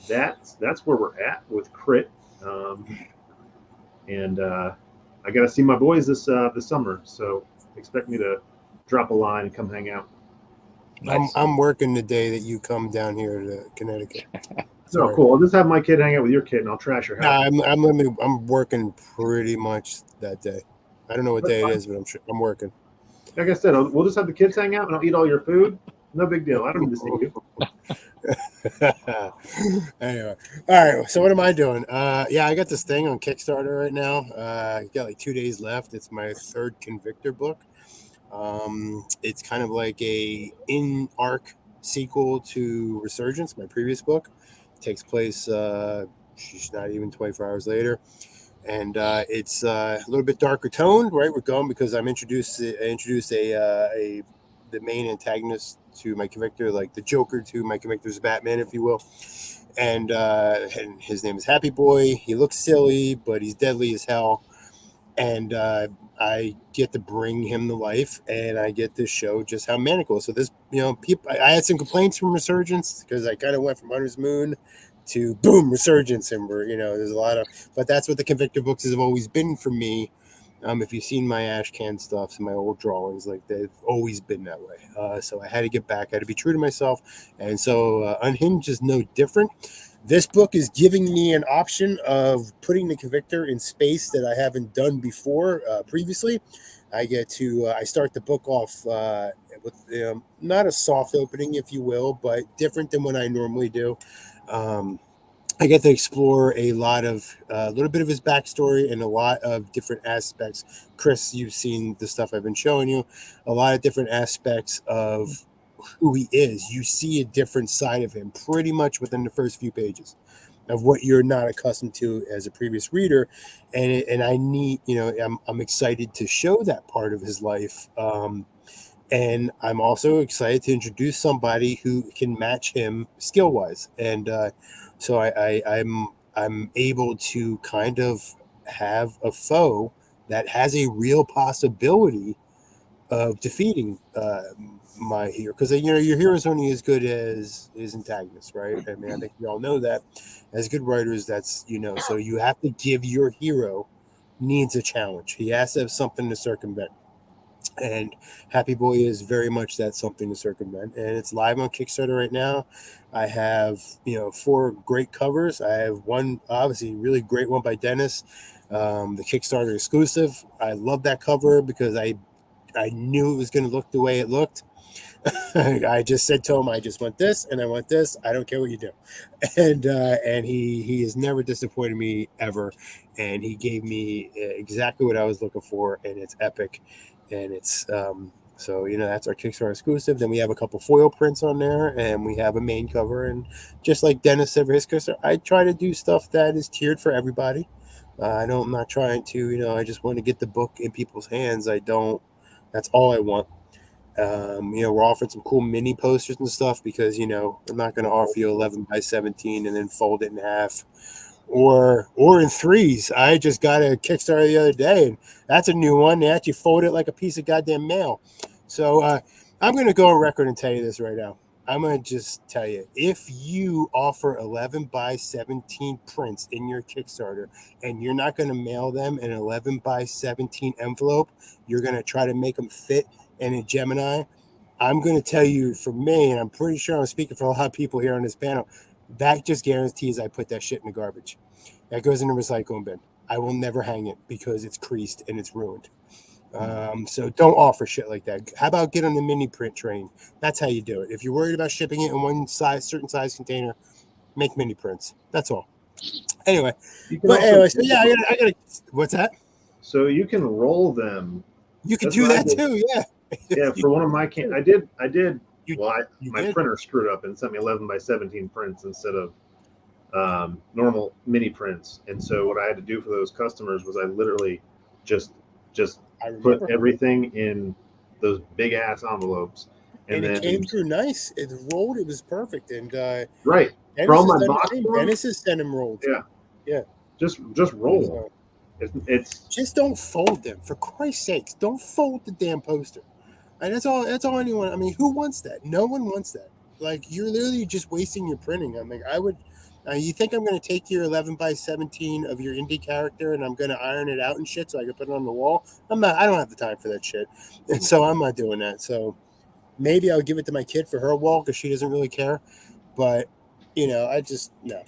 that's where we're at with Crit. And I got to see my boys this summer, so expect me to drop a line and come hang out. Nice. I'm working the day that you come down here to Connecticut. So cool. I'll just have my kid hang out with your kid, and I'll trash your house. I'm working pretty much that day. I don't know what day it is, but I'm working. Like I said, we'll just have the kids hang out, and I'll eat all your food. No big deal. I don't need to see you. Anyway, all right. So what am I doing? Yeah, I got this thing on Kickstarter right now. I got like 2 days left. It's my 3rd Convictor book. It's kind of like a in-arc sequel to Resurgence, my previous book. It takes place, she's not even 24 hours later. and it's a little bit darker toned. Right, we're going because I introduced the main antagonist to my Convictor, like the Joker to my Convictor's Batman, if you will. And his name is Happy Boy. He looks silly, but he's deadly as hell. And I get to bring him to life, and I get to show just how maniacal. So this, people. I had some complaints from Resurgence because I kind of went from Hunter's Moon to boom Resurgence, and there's a lot of. But that's what the Convictor books have always been for me. If you've seen my ash can stuff and my old drawings, like they've always been that way. So I had to get back. I had to be true to myself, and so Unhinged is no different. This book is giving me an option of putting the Convictor in space that I haven't done before previously. I get to I start the book off with not a soft opening, if you will, but different than what I normally do. I get to explore a little bit of his backstory and a lot of different aspects. Chris, you've seen the stuff I've been showing you, a lot of different aspects of who he is. You see a different side of him pretty much within the first few pages of what you're not accustomed to as a previous reader. And I need, I'm excited to show that part of his life. And I'm also excited to introduce somebody who can match him skill wise. And so I'm able to kind of have a foe that has a real possibility of defeating my hero, because your hero is only as good as his antagonist, right? I mean, I think we all know that as good writers. That's so you have to give your hero needs a challenge. He has to have something to circumvent. And Happy Boy is very much that something to circumvent, and it's live on Kickstarter right now. I have 4 great covers. I have one obviously really great one by Dennis, the Kickstarter exclusive. I love that cover because I knew it was going to look the way it looked. I just said to him, I just want this and I want this. I don't care what you do. And he has never disappointed me ever. And he gave me exactly what I was looking for, and it's epic. And it's so that's our Kickstarter exclusive. Then we have a couple foil prints on there, and we have a main cover. And just like Dennis said for his Kickstarter, I try to do stuff that is tiered for everybody. I'm not trying to, I just want to get the book in people's hands. That's all I want. We're offering some cool mini posters and stuff because, I'm not going to offer you 11 by 17 and then fold it in half or in threes. I just got a Kickstarter the other day, and that's a new one. They actually fold it like a piece of goddamn mail. So I'm going to go on record and tell you this right now. I'm going to just tell you, if you offer 11 by 17 prints in your Kickstarter and you're not going to mail them an 11 by 17 envelope, you're going to try to make them fit in a Gemini, I'm going to tell you, for me, and I'm pretty sure I'm speaking for a lot of people here on this panel, that just guarantees I put that shit in the garbage. That goes in the recycling bin. I will never hang it because it's creased and it's ruined. So don't offer shit like that. How about get on the mini print train? That's how you do it. If you're worried about shipping it in one certain size container, make mini prints. That's all. Anyway, so yeah, I gotta. What's that? So you can roll them. You can do that too. Yeah. Yeah, for one of my I did. My did? printer screwed up and sent me 11 by 17 prints instead of normal mini prints. And so what I had to do for those customers was I literally just put everything in those big ass envelopes, and then it came through nice. It rolled. It was perfect. And right. From my box, Dennis has sent them rolled. Yeah. Just roll. It's just don't fold them, for Christ's sakes. Don't fold the damn poster. And that's all anyone. I mean, who wants that? No one wants that. Like, you're literally just wasting your printing. I mean, I would. You think I'm going to take your 11 by 17 of your indie character and I'm going to iron it out and shit so I can put it on the wall? I'm not. I don't have the time for that shit, and so I'm not doing that. So maybe I'll give it to my kid for her wall because she doesn't really care. But I just no.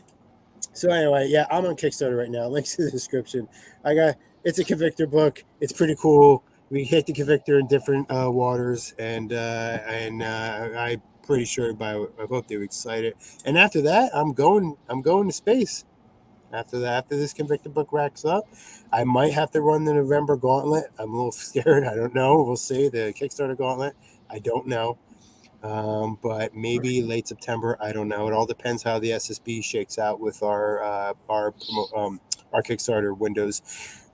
So anyway, yeah, I'm on Kickstarter right now. Links in the description. It's a Convictor book. It's pretty cool. We hit the Convictor in different waters, and I'm pretty sure I hope they were excited. And after that, I'm going to space. After this Convictor book racks up, I might have to run the November gauntlet. I'm a little scared. I don't know. We'll see. The Kickstarter gauntlet. I don't know. But maybe late September. I don't know. It all depends how the SSB shakes out with our our Kickstarter windows.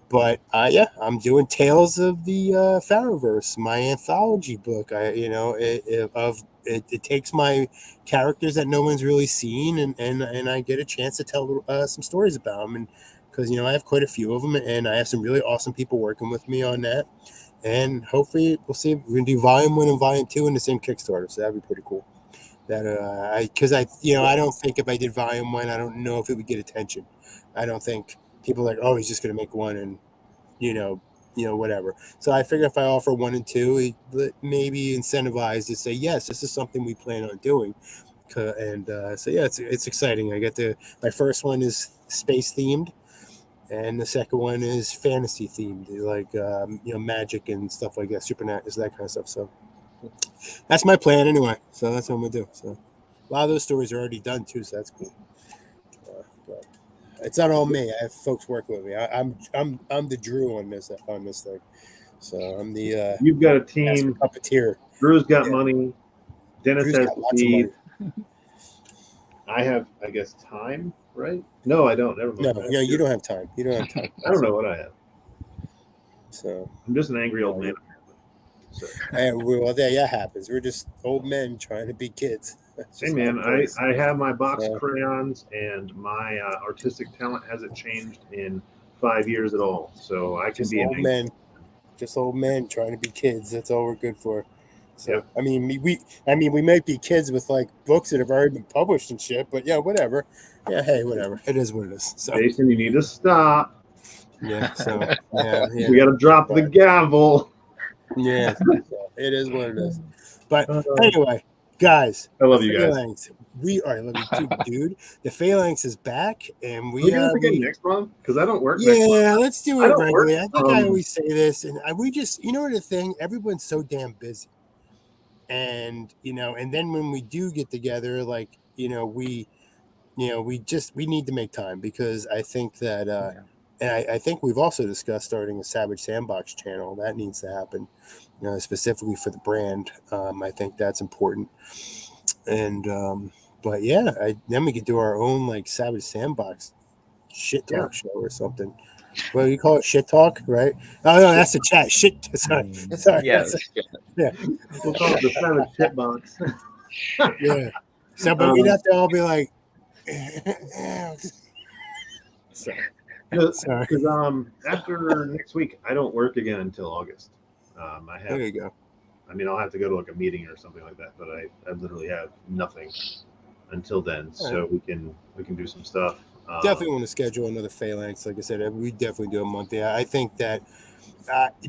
But yeah, I'm doing Tales of the Pharaohverse, my anthology book. It takes my characters that no one's really seen, and I get a chance to tell some stories about them. And because I have quite a few of them, and I have some really awesome people working with me on that. And hopefully, we'll see. We're gonna do Volume 1 and Volume 2 in the same Kickstarter, so that'd be pretty cool. That I don't think if I did Volume 1, I don't know if it would get attention. I don't think people are like, oh, he's just gonna make one and whatever. So I figure if I offer 1 and 2, it maybe incentivize to say, yes, this is something we plan on doing. And so yeah, it's exciting. I get my first one is space themed, and the second one is fantasy themed, like magic and stuff like that, supernatural, that kind of stuff. So that's my plan anyway. So that's what I'm gonna do. So a lot of those stories are already done too, so that's cool. But it's not all me. I have folks working with me. I'm the Drew on this thing. So I'm the You've got a team. Puppeteer. Drew's got money. Dennis Drew's has got lots of speed. money. I have, I guess, time, right? No, I don't. Never mind. No, you don't have time. You don't have time. I don't know what I have. So I'm just an angry old man. So. Well, that happens. We're just old men trying to be kids. Hey, man, I have my box of crayons, and my artistic talent hasn't changed in 5 years at all. So I can be old men. Just old men trying to be kids. That's all we're good for. So yep. I mean, we might be kids with like books that have already been published and shit, but yeah, whatever. Yeah, hey, whatever. It is what it is. So Jason, you need to stop. Yeah. So yeah. We got to drop the gavel. Yeah. It is what it is. But anyway, guys, I love you guys. Phalanx. I love you too, dude. The Phalanx is back, and we gonna begin next month because I don't work. Yeah, let's do it regularly. I think I always say this, and we just, the thing. Everyone's so damn busy, and and then when we do get together, like we need to make time because I think that, and I think we've also discussed starting a Savage Sandbox channel. That needs to happen, specifically for the brand. I think that's important, and. But yeah, then we could do our own like Savage Sandbox shit talk show or something. What do you call it? Shit talk, right? Oh no, that's the chat. Shit. Sorry. Yes. Yeah. We'll call it the Savage Shit Box. Yeah. So, but we'd have to all be like. Because after next week, I don't work again until August. There you go. I mean, I'll have to go to like a meeting or something like that, but I literally have nothing until then, so we can do some stuff. Definitely want to schedule another Phalanx. Like I said, we definitely do a month. Yeah, I think that,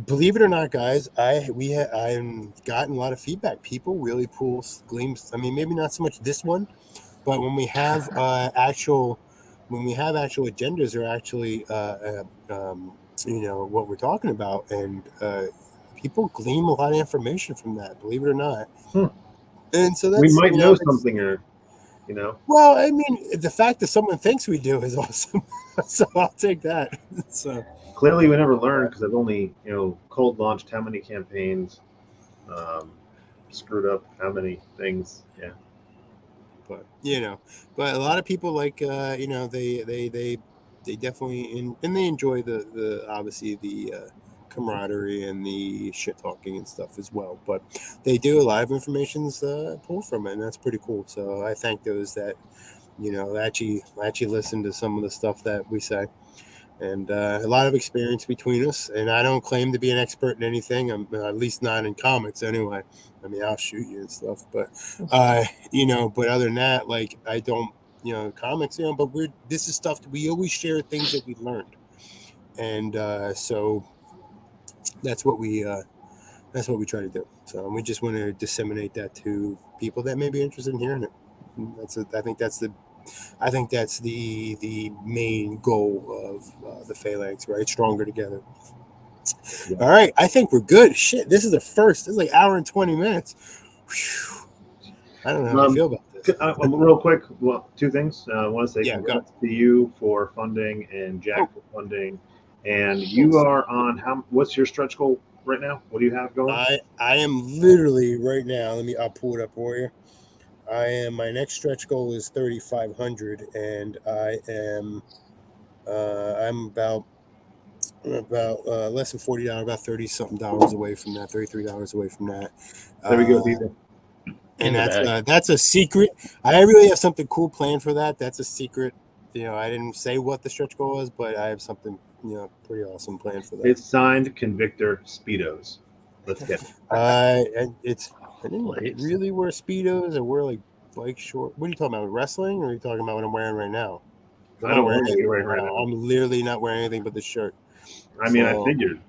believe it or not, guys, I've gotten a lot of feedback. People really pull gleams. I mean, maybe not so much this one, but when we have actual agendas or actually what we're talking about, and people glean a lot of information from that. Believe it or not. And so we might know something or. Well, I mean, the fact that someone thinks we do is awesome. So I'll take that. So clearly, we never learned because I've only, cold launched how many campaigns, screwed up how many things. Yeah. But but a lot of people like they definitely and they enjoy the obviously the camaraderie and the shit talking and stuff as well, but they do a lot of information's pulled from it, and that's pretty cool. So I thank those that actually listen to some of the stuff that we say, and a lot of experience between us. And I don't claim to be an expert in anything. I'm at least not in comics anyway. I mean, I'll shoot you and stuff, but but other than that, like I don't comics, but this is stuff that we always share, things that we learned, and so that's what we try to do. So we just want to disseminate that to people that may be interested in hearing it. I think that's the main goal of the Phalanx, right? Stronger together. Yeah. All right, I think we're good. Shit, this is the first. This is like an hour and 20 minutes. Whew. I don't know how I feel about this. Real quick, two things. I want to say congrats to you for funding and Jack for funding. And you are on what's your stretch goal right now? What do you have going? I am literally right now. I'll pull it up for you. My next stretch goal is 3,500, and I am I'm about less than $40, about $30-something away from that, $33 away from that. There we go, people. And In the that's a secret. I really have something cool planned for that. That's a secret. I didn't say what the stretch goal was, but I have something pretty awesome planned for that. It's signed Convictor Speedos. Let's get it. And I didn't Please. really wear Speedos. I wear like bike short. What are you talking about? Wrestling, or are you talking about what I'm wearing right now? I don't know what you're wearing right now. I'm literally not wearing anything but the shirt. I mean, I So- figured.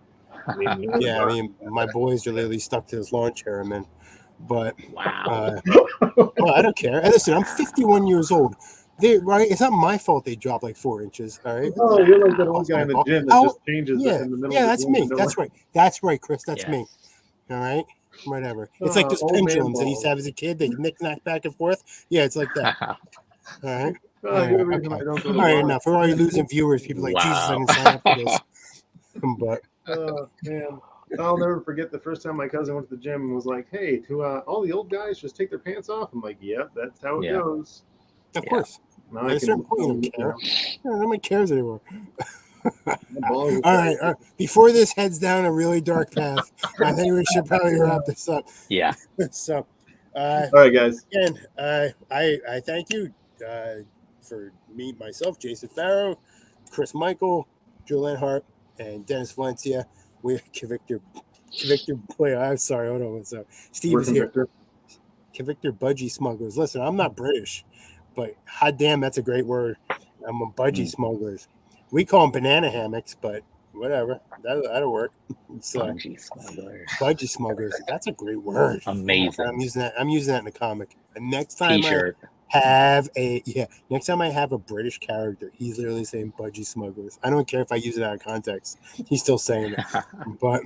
I mean, you know, Yeah, I mean, my boys are literally stuck to this lawn chair I'm in. But wow. well, I don't care. And listen, I'm 51 years old. Right? It's not my fault they dropped like 4 inches. All right. Oh, you're like that old guy in the gym that just changes Yeah, in the middle yeah, of the that's gym me. and no That's one- right. That's right, Chris. That's Yes. me. All right. Whatever. It's like those old man pendulums that you used to balls. have as a kid. They knick-knack back and forth. Yeah, it's like that. All right. Oh, you're the reason Okay. I don't go All to right, work. enough. We're already losing viewers. People are like, Jesus, I didn't sign up for this. But Oh, man. I'll never forget the first time my cousin went to the gym and was like, hey, to all the old guys just take their pants off. I'm like, yep, that's how it Yeah. goes. of Yeah. course, Now at a certain point, you don't care. Nobody cares anymore. All right. Before this heads down a really dark path, I think we should probably wrap this up. Yeah. So, All right, guys. again, I thank you for me, myself, Jason Farrow, Chris Michael, Julian Hart, and Dennis Valencia. We're Convictor. Boy, I'm sorry. Hold on one second. Steve We're is here. Convictor. Convictor budgie smugglers. Listen, I'm not British, but hot damn, that's a great word. I'm a budgie smugglers. We call them banana hammocks, but whatever. That'll work. It's Bungee smugglers. budgie smugglers. That's a great word. Amazing. I'm using that in the comic. And next time T-shirt. next time I have a British character, he's literally saying budgie smugglers. I don't care if I use it out of context. He's still saying it. But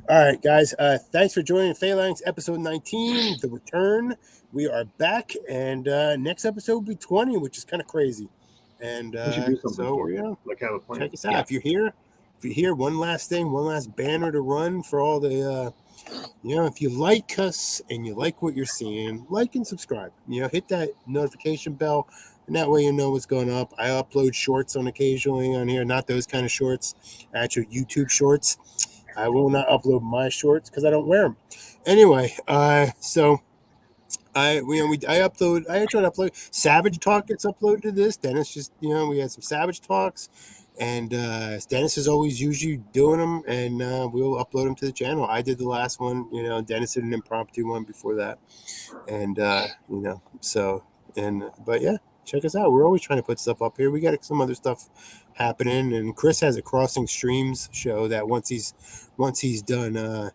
all right, guys. Thanks for joining Phalanx episode 19, The Return. We are back, and next episode will be 20, which is kind of crazy. And We should do something so for yeah, Like have a plan. check us out. Yeah. If you're here, one last thing, one last banner to run for all the if you like us and you like what you're seeing, like and subscribe. Hit that notification bell, and that way you know what's going up. I upload shorts occasionally on here, not those kind of shorts, actual YouTube shorts. I will not upload my shorts because I don't wear them. Anyway, so I try to upload Savage Talk gets uploaded to this. Dennis just we had some Savage Talks, and Dennis is always usually doing them, and we'll upload them to the channel. I did the last one, Dennis did an impromptu one before that, and but yeah, check us out. We're always trying to put stuff up here. We got some other stuff happening, and Chris has a Crossing Streams show that once he's done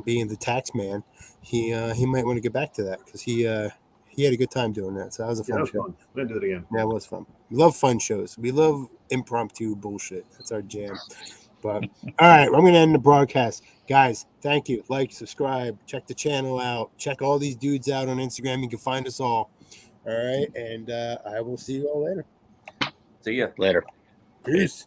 being the tax man, he might want to get back to that because he had a good time doing that. So that was a Yeah, fun that was show. fun. We're gonna do it again. Yeah, it was fun. We love fun shows. We love impromptu bullshit. That's our jam. But all right, I'm gonna end the broadcast. Guys, thank you. Like, subscribe, check the channel out, check all these dudes out on Instagram. You can find us all. All right, and I will see you all later. See ya. Later. Peace.